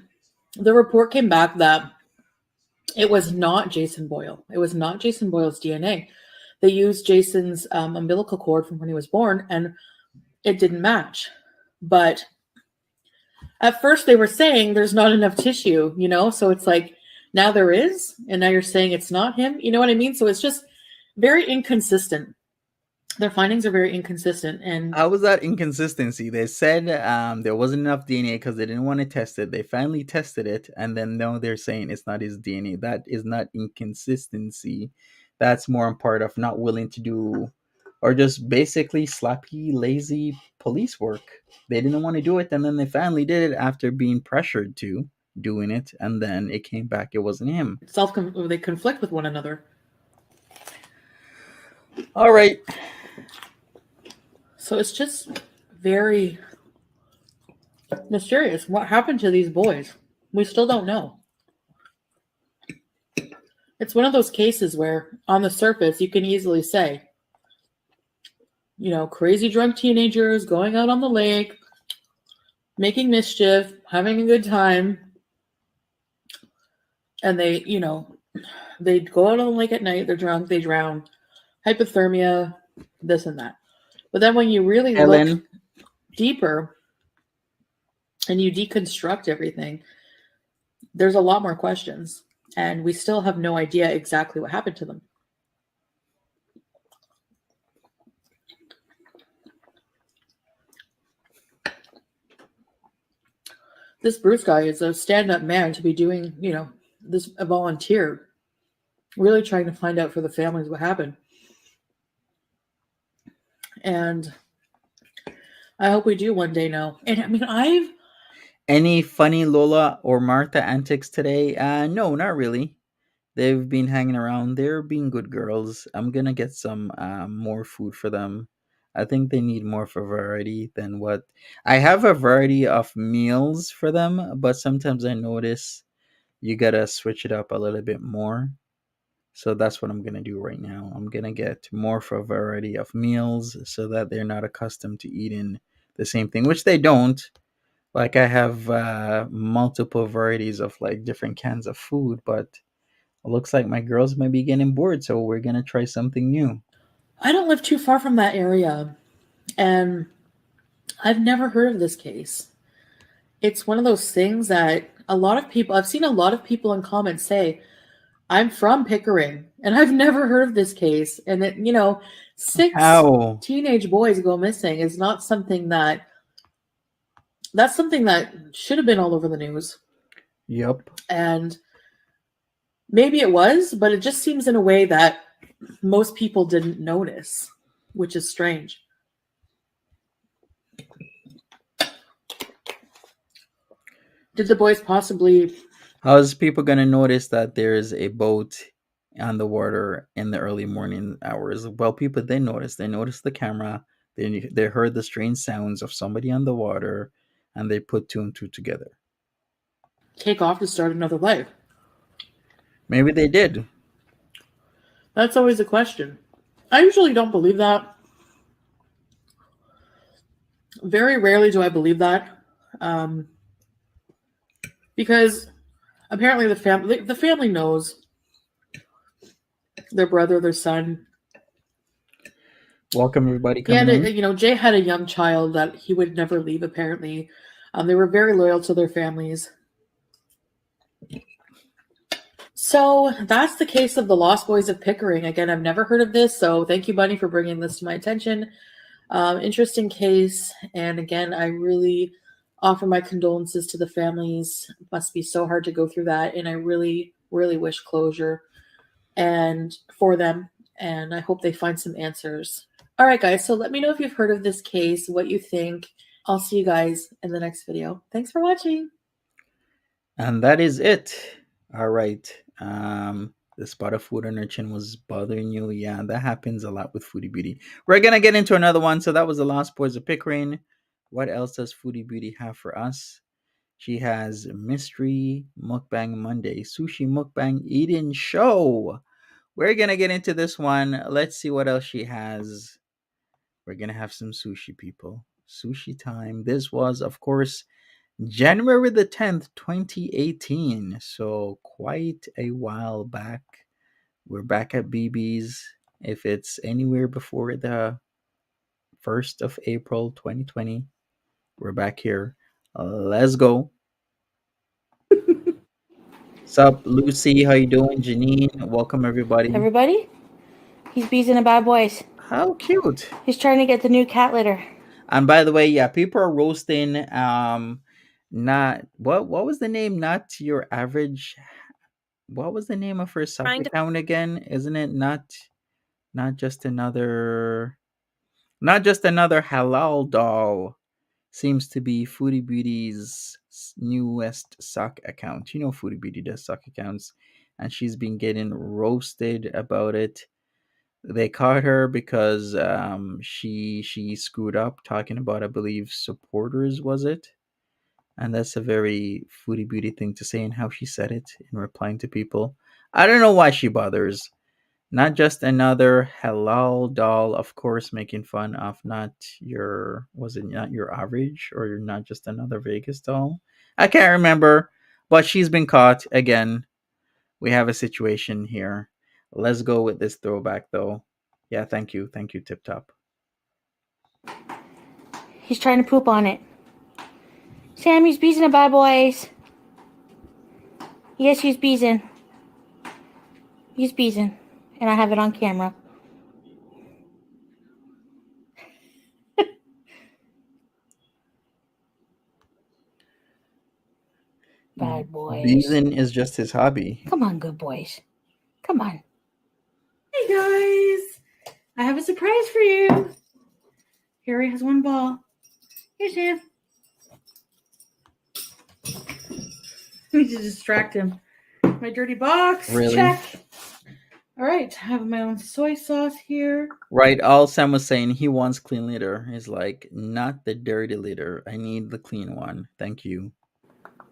the report came back that It was not Jason Boyle. It was not Jason Boyle's DNA. They used Jason's umbilical cord from when he was born, and it didn't match. But at first they were saying there's not enough tissue, you know? So it's like, now there is, and now you're saying it's not him. You know what I mean? So it's just very inconsistent. Their findings are very inconsistent. And How was that inconsistency? They said there wasn't enough DNA because they didn't want to test it. They finally tested it, and then now they're saying it's not his DNA. That is not inconsistency. That's more a part of not willing to do, or just basically sloppy, lazy police work. They didn't want to do it, and then they finally did it after being pressured to doing it, and then it came back. It wasn't him. they conflict with one another. All right. So it's just very mysterious. What happened to these boys? We still don't know. It's one of those cases where, on the surface, you can easily say, you know, crazy drunk teenagers going out on the lake, making mischief, having a good time. And they, you know, they go out on the lake at night, they're drunk, they drown, hypothermia, this and that. But then when you really look deeper and you deconstruct everything, there's a lot more questions. And we still have no idea exactly what happened to them. This Bruce guy is a stand-up man to be doing, you know, this, a volunteer, really trying to find out for the families what happened. And I hope we do one day know. And I mean, Any funny Lola or Martha antics today? No, not really. They've been hanging around. They're being good girls. I'm gonna get some more food for them. I think they need more of a variety than what I have a variety of meals for them, but sometimes I notice you gotta switch it up a little bit more. So that's what I'm gonna do right now. I'm gonna get more for a variety of meals so that they're not accustomed to eating the same thing, which they don't. Like I have multiple varieties of like different cans of food, but it looks like my girls might be getting bored, so we're gonna try something new. I don't live too far from that area, and I've never heard of this case. It's one of those things that I've seen a lot of people in comments say, I'm from Pickering, and I've never heard of this case. And that, you know, 6 How? teenage boys go missing is not something that's something that should have been all over the news. Yep. And maybe it was, but it just seems in a way that most people didn't notice, which is strange. Did the boys possibly... How's people gonna notice that there's a boat on the water in the early morning hours? Well, people they noticed. They noticed the camera. They heard the strange sounds of somebody on the water, and they put two and two together. take off to start another life? Maybe they did. That's always a question. I usually don't believe that. Very rarely do I believe that. Because apparently the family knows their brother, their son. Welcome everybody coming in. Jay had a young child that he would never leave, apparently. They were very loyal to their families. So that's the case of the Lost Boys of Pickering. Again, I've never heard of this, so thank you, Bunny, for bringing this to my attention. Interesting case, and again, I really offer my condolences to the families. It must be so hard to go through that, and I really, really wish closure and for them, and I hope they find some answers. All right, guys, so let me know if you've heard of this case, what you think. I'll see you guys in the next video. Thanks for watching. And that is it. All right. The spot of food on her chin was bothering you. Yeah, that happens a lot with Foodie Beauty. We're gonna get into another one. So that was the Lost Boys of Pickering. What else does Foodie Beauty have for us? She has Mystery Mukbang Monday, Sushi Mukbang Eating Show. We're gonna get into this one. Let's see what else she has. We're gonna have some sushi, people. Sushi time. This was, of course, January the 10th, 2018. So quite a while back. We're back at BB's. If it's anywhere before the 1st of April 2020, we're back here. Let's go. Sup, Lucy? How you doing? Janine, welcome everybody. Everybody? He's beezing a bad boys. How cute. He's trying to get the new cat litter. And by the way, yeah, people are roasting not what was the name? Not your average. What was the name of her sub account again? Isn't it not just another halal doll? Seems to be Foodie Beauty's newest sock account. You know, Foodie Beauty does sock accounts, and she's been getting roasted about it. They caught her because she screwed up talking about, I believe, supporters, was it? And that's a very Foodie Beauty thing to say, and how she said it in replying to people. I don't know why she bothers. Not just another halal doll, of course, making fun of not your, was it not your average, or you're not just another Vegas doll? I can't remember, but she's been caught again. We have a situation here. Let's go with this throwback, though. Yeah, thank you, Tip Top. He's trying to poop on it. Sammy's beezing a bad boys. Yes, he's beezing. He's beezing. And I have it on camera. Bad boys. Beezing is just his hobby. Come on, good boys. Come on. Hey guys, I have a surprise for you. Harry has one ball. Here, Sam. I need to distract him. My dirty box. Really? Check. All right, I have my own soy sauce here. Right, all Sam was saying, he wants clean litter. He's like, not the dirty litter. I need the clean one. Thank you.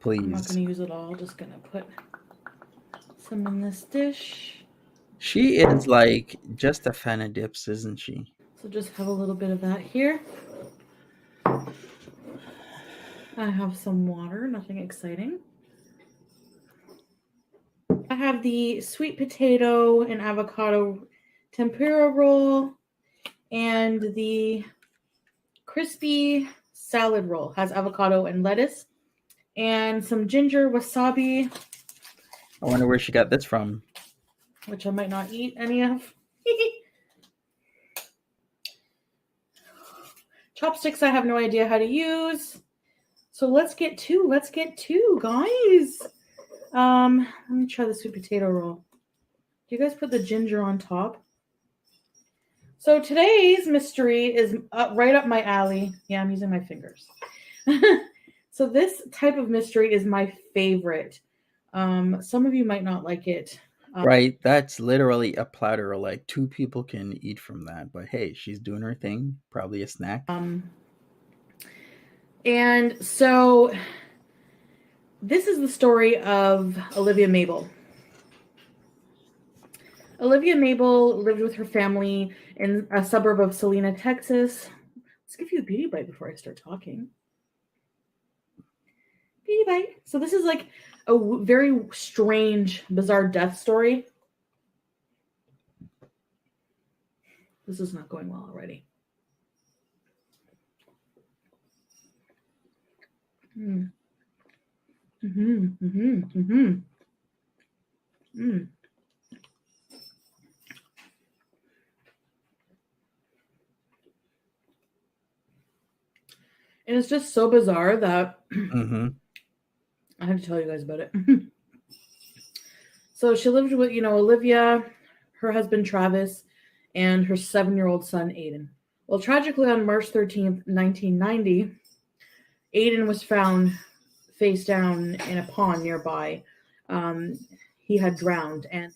Please. I'm not going to use it all. Just going to put some in this dish. She is like just a fan of dips, isn't she? So just have a little bit of that here. I have some water, nothing exciting. I have the sweet potato and avocado tempura roll and the crispy salad roll. Has avocado and lettuce and some ginger wasabi. I wonder where she got this from. Which I might not eat any of. Chopsticks I have no idea how to use. So let's get to, guys. Let me try the sweet potato roll. Do you guys put the ginger on top? So today's mystery is right up my alley. Yeah, I'm using my fingers. So this type of mystery is my favorite. Some of you might not like it. Right, that's literally a platter. Like 2 people can eat from that. But hey, she's doing her thing. Probably a snack. And so this is the story of Olivia Mabel. Olivia Mabel lived with her family in a suburb of Salina, Texas. Let's give you a beauty bite before I start talking. Beauty bite. So this is like a very strange, bizarre death story. This is not going well already. And it's just so bizarre that I have to tell you guys about it. So she lived with, Olivia, her husband Travis, and her 7-year-old son Aiden. Well, tragically on March 13th, 1990, Aiden was found face down in a pond nearby. He had drowned, and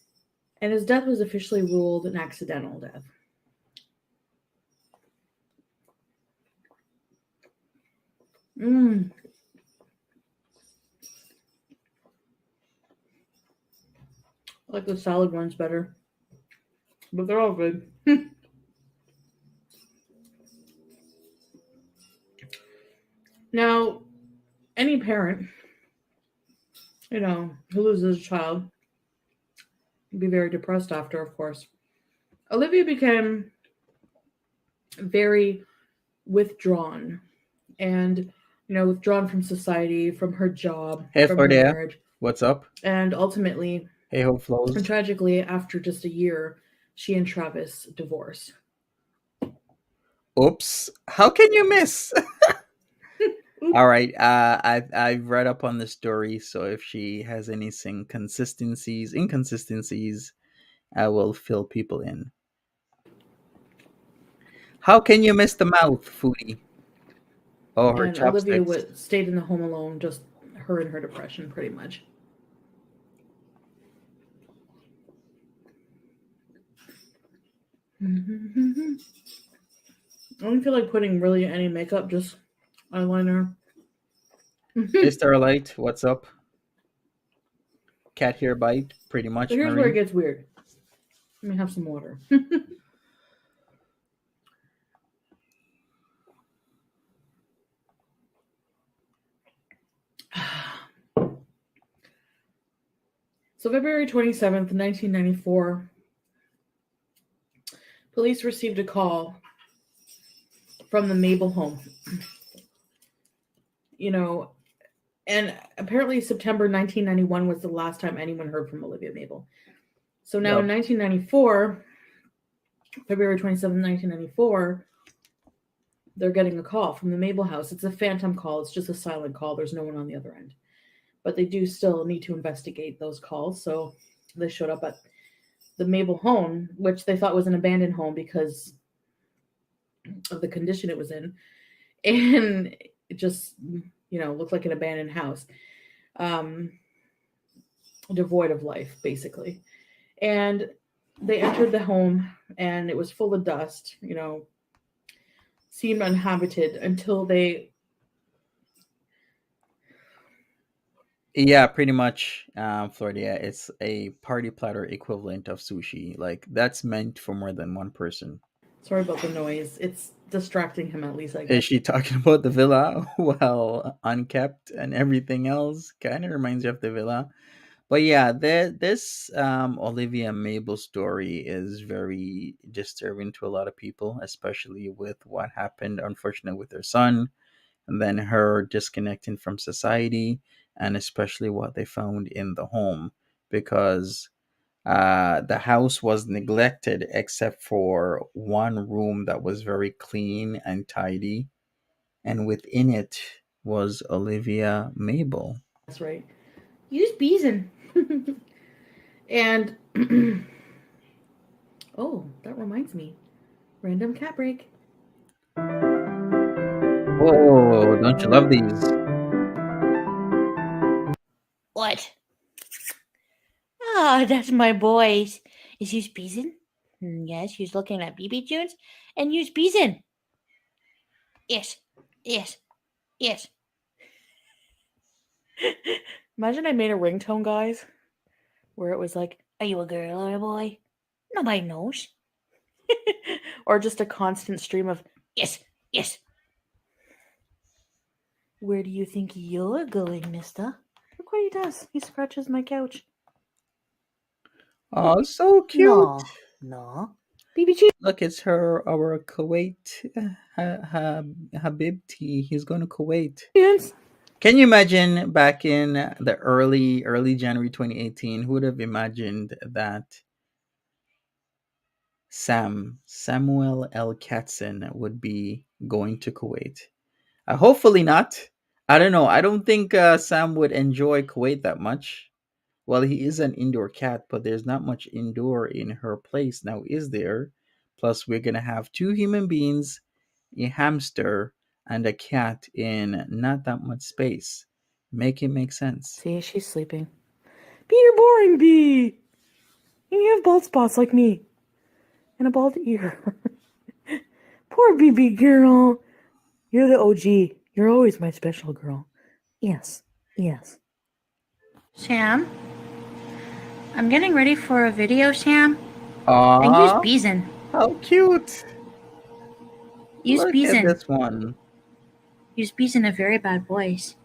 his death was officially ruled an accidental death. I like the salad ones better, but they're all good. Now, any parent, who loses a child, be very depressed after, of course. Olivia became very withdrawn and, withdrawn from society, from her job, Hey, from her Florida, marriage. what's up? And ultimately, Hey, Hope Flows. and tragically, after just a year, she and Travis divorced. Oops. How can you miss? All right. I've read up on the story, so if she has any inconsistencies, I will fill people in. How can you miss the mouth, Foodie? Oh, her And Olivia chopsticks. stayed in the home alone, just her and her depression, pretty much. I don't feel like putting really any makeup, just eyeliner. Hey, Starlight, what's up? Cat hair bite, pretty much. So here's Marie. where it gets weird. Let me have some water. So February 27th, 1994, police received a call from the Mabel home. And apparently September 1991 was the last time anyone heard from Olivia Mabel. So now in 1994, February 27th, 1994, they're getting a call from the Mabel house. It's a phantom call. It's just a silent call. There's no one on the other end. But they do still need to investigate those calls. So they showed up at the Mabel home, which they thought was an abandoned home because of the condition it was in. And it just, looked like an abandoned house. Devoid of life, basically. And they entered the home and it was full of dust, seemed uninhabited until they... Yeah, pretty much, Florida. It's a party platter equivalent of sushi. Like, that's meant for more than one person. Sorry about the noise. It's distracting him, at least, I Is guess. she talking about the villa? Well, unkept and everything else kind of reminds you of the villa. But yeah, this Olivia Mabel story is very disturbing to a lot of people, especially with what happened, unfortunately, with her son, and then her disconnecting from society, and especially what they found in the home, because the house was neglected except for one room that was very clean and tidy, and within it was Olivia Mabel. That's right. Use Beeson. And oh, that reminds me. Random cat break. Oh, don't you love these? What? Ah, that's my boys. Is you Beeson? Yes, he's looking at BB Tunes and use Beeson. Yes, yes, yes. Imagine I made a ringtone, guys, where it was like, Are you a girl or a boy? Nobody knows. or just a constant stream of, Yes, yes. where do you think you're going, mister? Look what he does. He scratches my couch. Oh, so cute. No. BB Look, it's our Kuwait Habibti. He's going to Kuwait. Tunes. Can you imagine back in the early January 2018? Who would have imagined that Samuel L. Katzen would be going to Kuwait? Hopefully not. I don't know. I don't think Sam would enjoy Kuwait that much. Well, he is an indoor cat, but there's not much indoor in her place now, is there? Plus, we're gonna have two human beings, a hamster, and a cat in not that much space. Make it make sense. See, she's sleeping. Bee, you're boring, Bee. You have bald spots like me. And a bald ear. Poor BB girl. You're the OG. You're always my special girl. Yes. Yes. Sam? I'm getting ready for a video, Sam. And use Aww, Beeson. how cute! Use Look at Beeson. this one. Use Beeson a very bad voice.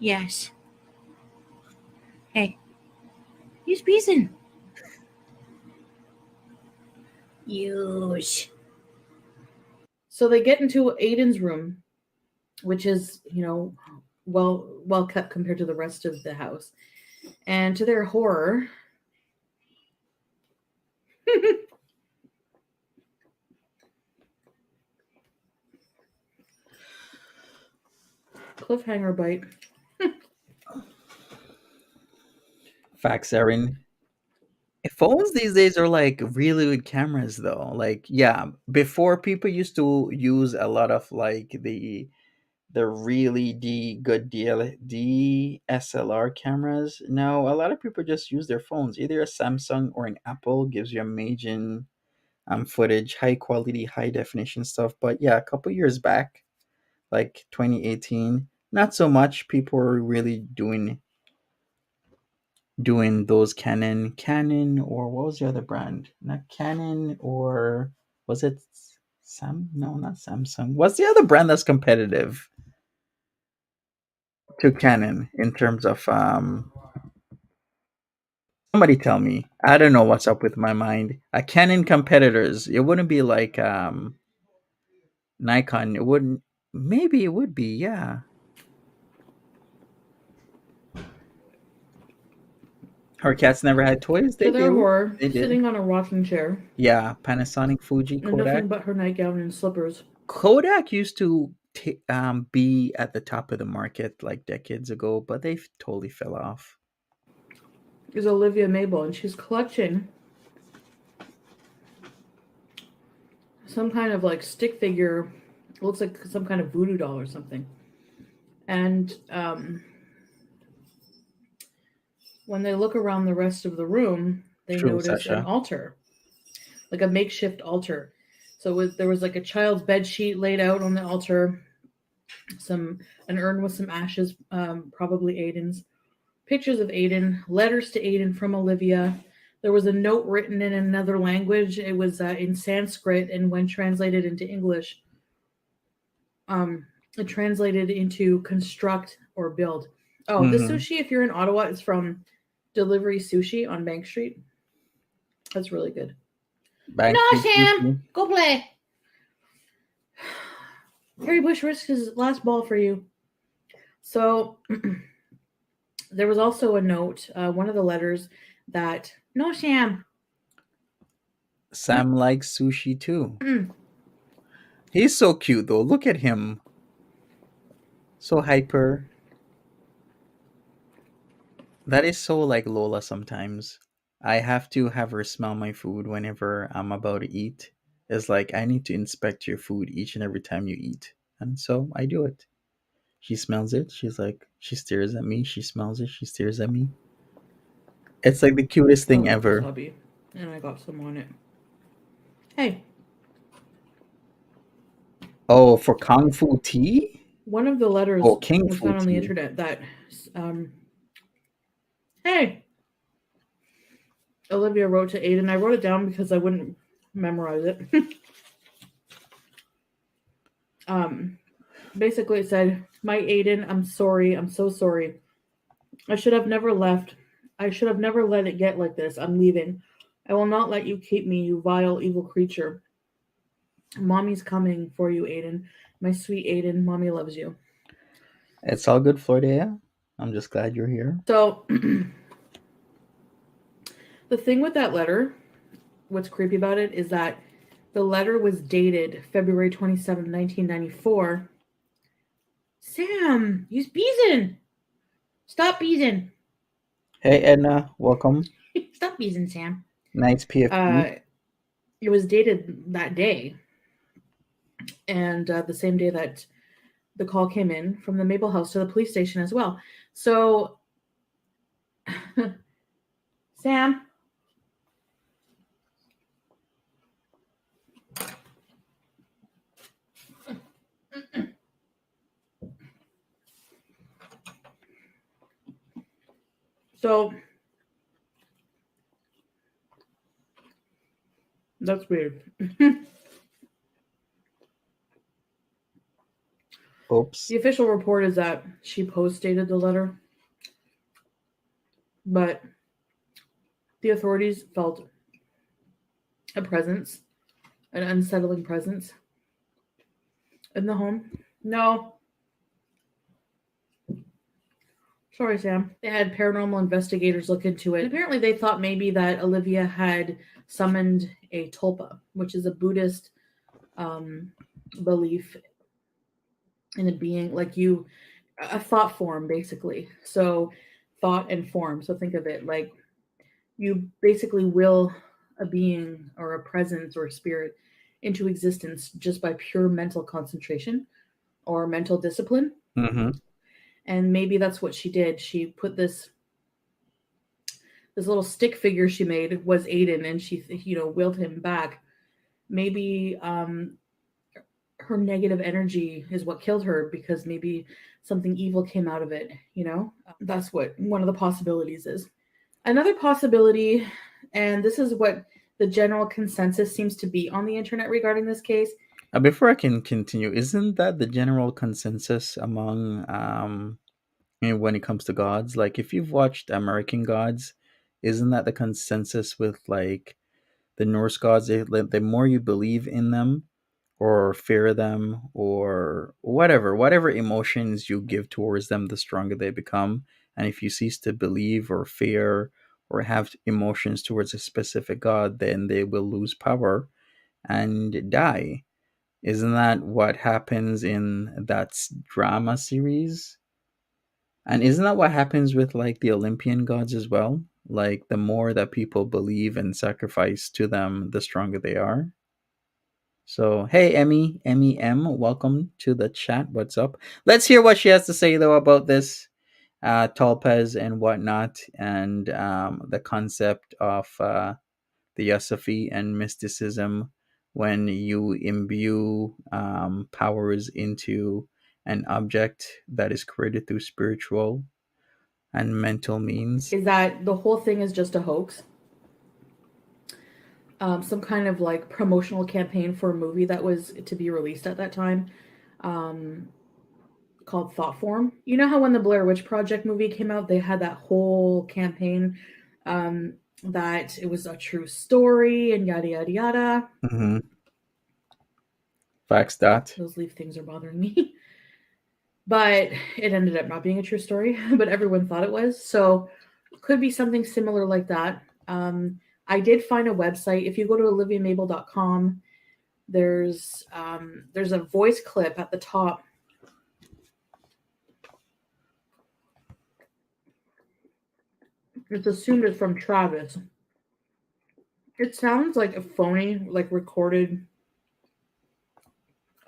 Yes. Hey, use Beeson. Use. So they get into Aiden's room, which is, well kept compared to the rest of the house. And to their horror, cliffhanger bite. Facts, Erin. Phones these days are like really good cameras, though. Like, yeah, before people used to use a lot of like the really good DSLR cameras. Now, a lot of people just use their phones. Either a Samsung or an Apple gives you amazing footage, high quality, high definition stuff. But yeah, a couple years back, like 2018, not so much. People were really doing those Canon, or what was the other brand? Not Canon, or was it Sam? No, not Samsung. What's the other brand that's competitive to Canon in terms of somebody tell me. I don't know what's up with my mind. A Canon competitors. It wouldn't be like Nikon. It wouldn't. Maybe it would be. Yeah. Our cats never had toys. They To their do. horror, They did. sitting on a rocking chair, Yeah. Panasonic, Fuji, and Kodak. nothing but her nightgown and slippers. Kodak used to be at the top of the market like decades ago, but they totally fell off. Is Olivia Mabel, and she's clutching some kind of like stick figure. It looks like some kind of voodoo doll or something. And when they look around the rest of the room, they True, notice Sasha. an altar, like a makeshift altar. So there was like a child's bed sheet laid out on the altar, an urn with some ashes, probably Aiden's, pictures of Aiden, letters to Aiden from Olivia. There was a note written in another language. It was in Sanskrit, and when translated into English, it translated into construct or build. Oh, the sushi, if you're in Ottawa, is from Delivery Sushi on Bank Street. That's really good. Bank No, Street Sam, Sushi. go play. Harry Bush risked his last ball for you. So there was also a note, one of the letters that, no, Sam. Sam likes sushi too. Mm. He's so cute though. Look at him. So hyper. That is so like Lola sometimes. I have to have her smell my food whenever I'm about to eat. It's like I need to inspect your food each and every time you eat. And so I do it. She smells it. She's like, she stares at me. She smells it. She stares at me. It's like the cutest thing ever. Wasabi, and I got some on it. Hey. Oh, for Kung Fu tea? One of the letters King was Fu found on the tea. internet that, hey, Olivia wrote to Aiden. I wrote it down because I wouldn't memorize it. Basically it said, "My Aiden, I'm sorry. I'm so sorry. I should have never left. I should have never let it get like this. I'm leaving. I will not let you keep me, you vile, evil creature. Mommy's coming for you, Aiden. My sweet Aiden. Mommy loves you." It's all good, Florida. I'm just glad you're here. So the thing with that letter, what's creepy about it is that the letter was dated February 27, 1994. Sam, use Beeson. Stop Beeson. Hey, Edna. Welcome. Stop Beeson, Sam. Nice PFP. It was dated that day. And the same day that the call came in from the Mabel house to the police station as well. So, Sam. So, that's weird. Oops. The official report is that she post-dated the letter, but the authorities felt a presence, an unsettling presence in the home. No. Sorry, Sam. They had paranormal investigators look into it. And apparently they thought maybe that Olivia had summoned a tulpa, which is a Buddhist belief in a being, like a thought form, basically. So thought and form. So think of it like you basically will a being or a presence or a spirit into existence just by pure mental concentration or mental discipline. Mm-hmm. And maybe that's what she did. She put this little stick figure she made was Aiden, and she willed him back. Maybe her negative energy is what killed her, because maybe something evil came out of it. That's what one of the possibilities is. Another possibility, and this is what the general consensus seems to be on the internet regarding this case. Before I can continue, isn't that the general consensus among when it comes to gods? Like, if you've watched American Gods, isn't that the consensus with like the Norse gods? The more you believe in them, or fear them, or whatever emotions you give towards them, the stronger they become. And if you cease to believe or fear or have emotions towards a specific god, then they will lose power and die. Isn't that what happens in that drama series? And isn't that what happens with like the Olympian gods as well? Like, the more that people believe and sacrifice to them, the stronger they are. So, hey, Emmy M, welcome to the chat. What's up? Let's hear what she has to say, though, about this Talpez and whatnot, and the concept of theosophy and mysticism when you imbue powers into an object that is created through spiritual and mental means. Is that the whole thing is just a hoax? Some kind of like promotional campaign for a movie that was to be released at that time, called Thought Form. You know how when the Blair Witch Project movie came out, they had that whole campaign that it was a true story and yada yada yada. Mm-hmm. Facts that. Those leaf things are bothering me. But it ended up not being a true story, but everyone thought it was. So could be something similar like that. I did find a website. If you go to oliviamabel.com, there's a voice clip at the top. It's assumed it's from Travis. It sounds like a phony, like recorded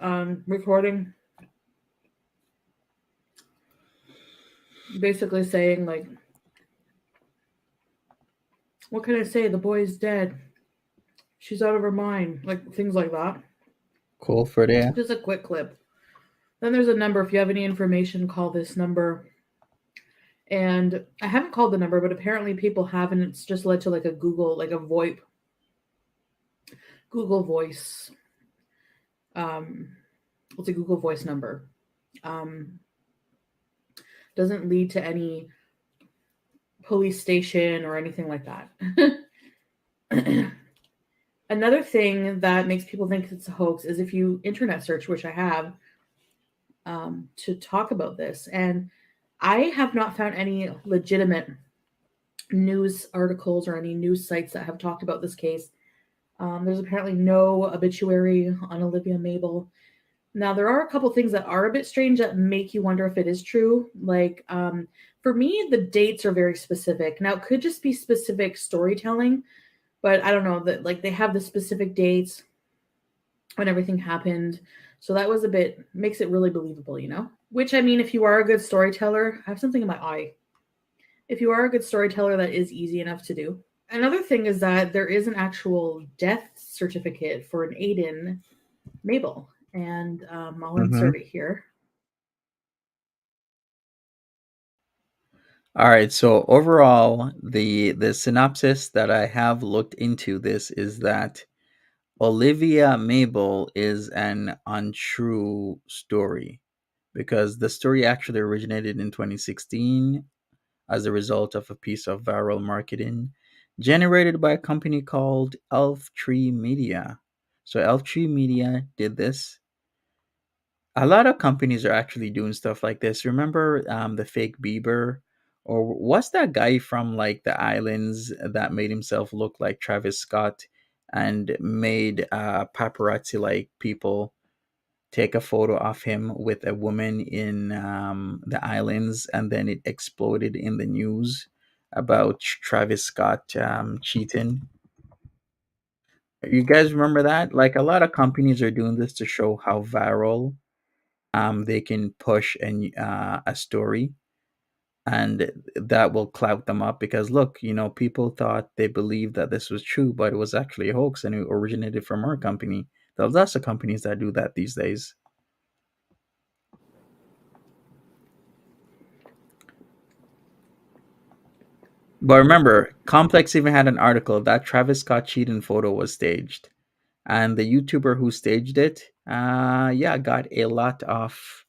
recording. Basically saying like, what can I say? The boy's dead. She's out of her mind. Like things like that. Cool for that. Just a quick clip. Then there's a number. If you have any information, call this number. And I haven't called the number, but apparently people have, and it's just led to like a Google, like a VoIP, Google Voice. It's a Google Voice number. Doesn't lead to any police station or anything like that. Another thing that makes people think it's a hoax is if you internet search, which I have, to talk about this. And I have not found any legitimate news articles or any news sites that have talked about this case. There's apparently no obituary on Olivia Mabel. Now, there are a couple things that are a bit strange that make you wonder if it is true. Like, for me, the dates are very specific. Now, it could just be specific storytelling, but I don't know that, like, they have the specific dates when everything happened. So that was makes it really believable, you know? Which, I mean, if you are a good storyteller, I have something in my eye. If you are a good storyteller, that is easy enough to do. Another thing is that there is an actual death certificate for an Aiden Mabel. And I'll insert it here. All right. So overall, the synopsis that I have looked into this is that Olivia Mabel is an untrue story, because the story actually originated in 2016 as a result of a piece of viral marketing generated by a company called Elf Tree Media. So Elf Tree Media did this. A lot of companies are actually doing stuff like this. Remember the fake Bieber? Or what's that guy from like the islands that made himself look like Travis Scott and made paparazzi like people take a photo of him with a woman in the islands, and then it exploded in the news about Travis Scott cheating. You guys remember that? Like a lot of companies are doing this to show how viral they can push a story, and that will clout them up because look, people thought they believed that this was true, but it was actually a hoax and it originated from our company. There's lots of companies that do that these days. But remember, Complex even had an article that Travis Scott cheating photo was staged, and the YouTuber who staged it, yeah, got a lot of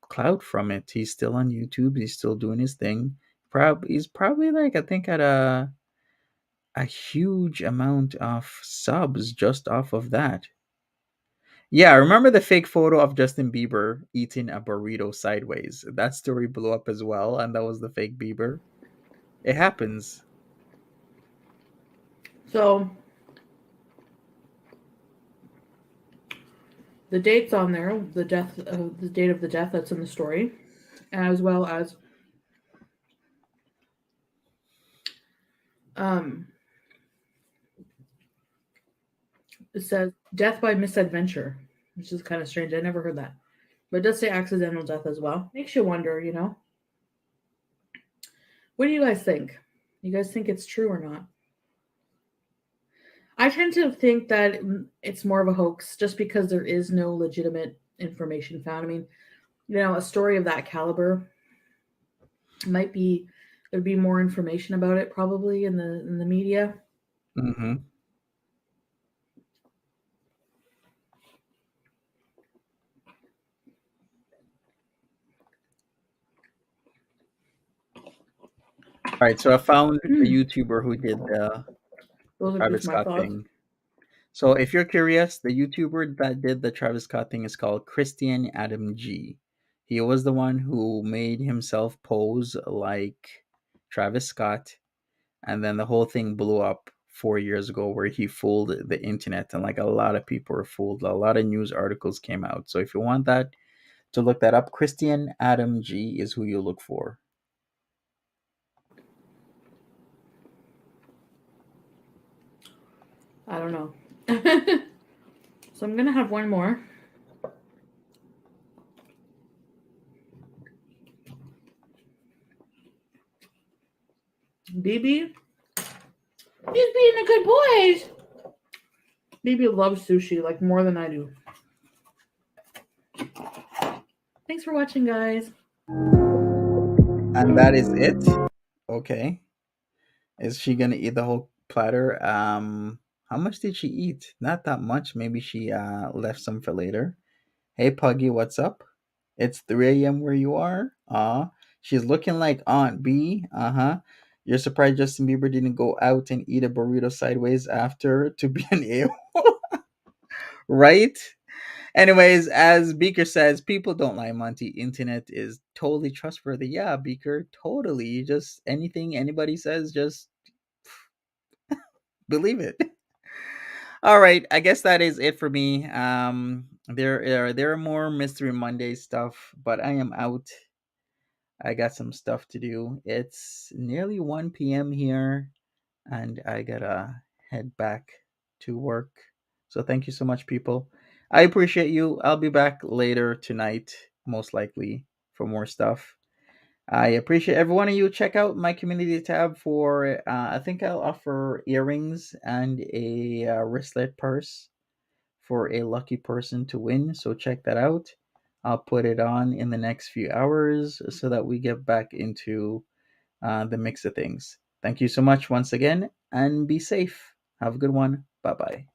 clout from it. He's still on YouTube. He's still doing his thing. He's probably like I think at a huge amount of subs just off of that. Yeah, remember the fake photo of Justin Bieber eating a burrito sideways? That story blew up as well, and that was the fake Bieber. It happens. So the date's on there, the date of the death that's in the story, as well as it says death by misadventure, which is kind of strange. I never heard that. But it does say accidental death as well. Makes you wonder, What do you guys think? You guys think it's true or not? I tend to think that it's more of a hoax just because there is no legitimate information found. I mean, a story of that caliber there'd be more information about it probably in the media. Mm-hmm. All right, so I found a YouTuber who did the Those are Travis just my Scott thoughts. thing. So if you're curious, the YouTuber that did the Travis Scott thing is called Christian Adam G. He was the one who made himself pose like Travis Scott, and then the whole thing blew up 4 years ago where he fooled the internet, and like a lot of people were fooled. A lot of news articles came out. So if you want that to look that up, Christian Adam G is who you look for. I don't know. So I'm gonna have one more. BB, he's being a good boy. BB loves sushi like more than I do. Thanks for watching, guys. And that is it. Okay. Is she gonna eat the whole platter? How much did she eat? Not that much. Maybe she left some for later. Hey Puggy, what's up? It's 3 a.m. where you are? She's looking like Aunt B. Uh-huh. You're surprised Justin Bieber didn't go out and eat a burrito sideways after to be an a right? Anyways, as Beaker says, people don't lie, Monty. Internet is totally trustworthy. Yeah, Beaker, totally. Just anything anybody says, just believe it. All right, I guess that is it for me. There are more Mystery Monday stuff, but I am out. I got some stuff to do. It's nearly 1 p.m. here, and I gotta head back to work. So thank you so much, people. I appreciate you. I'll be back later tonight, most likely, for more stuff. I appreciate every one of you. Check out my community tab for, I think I'll offer earrings and a wristlet purse for a lucky person to win. So check that out. I'll put it on in the next few hours so that we get back into the mix of things. Thank you so much once again, and be safe. Have a good one. Bye bye.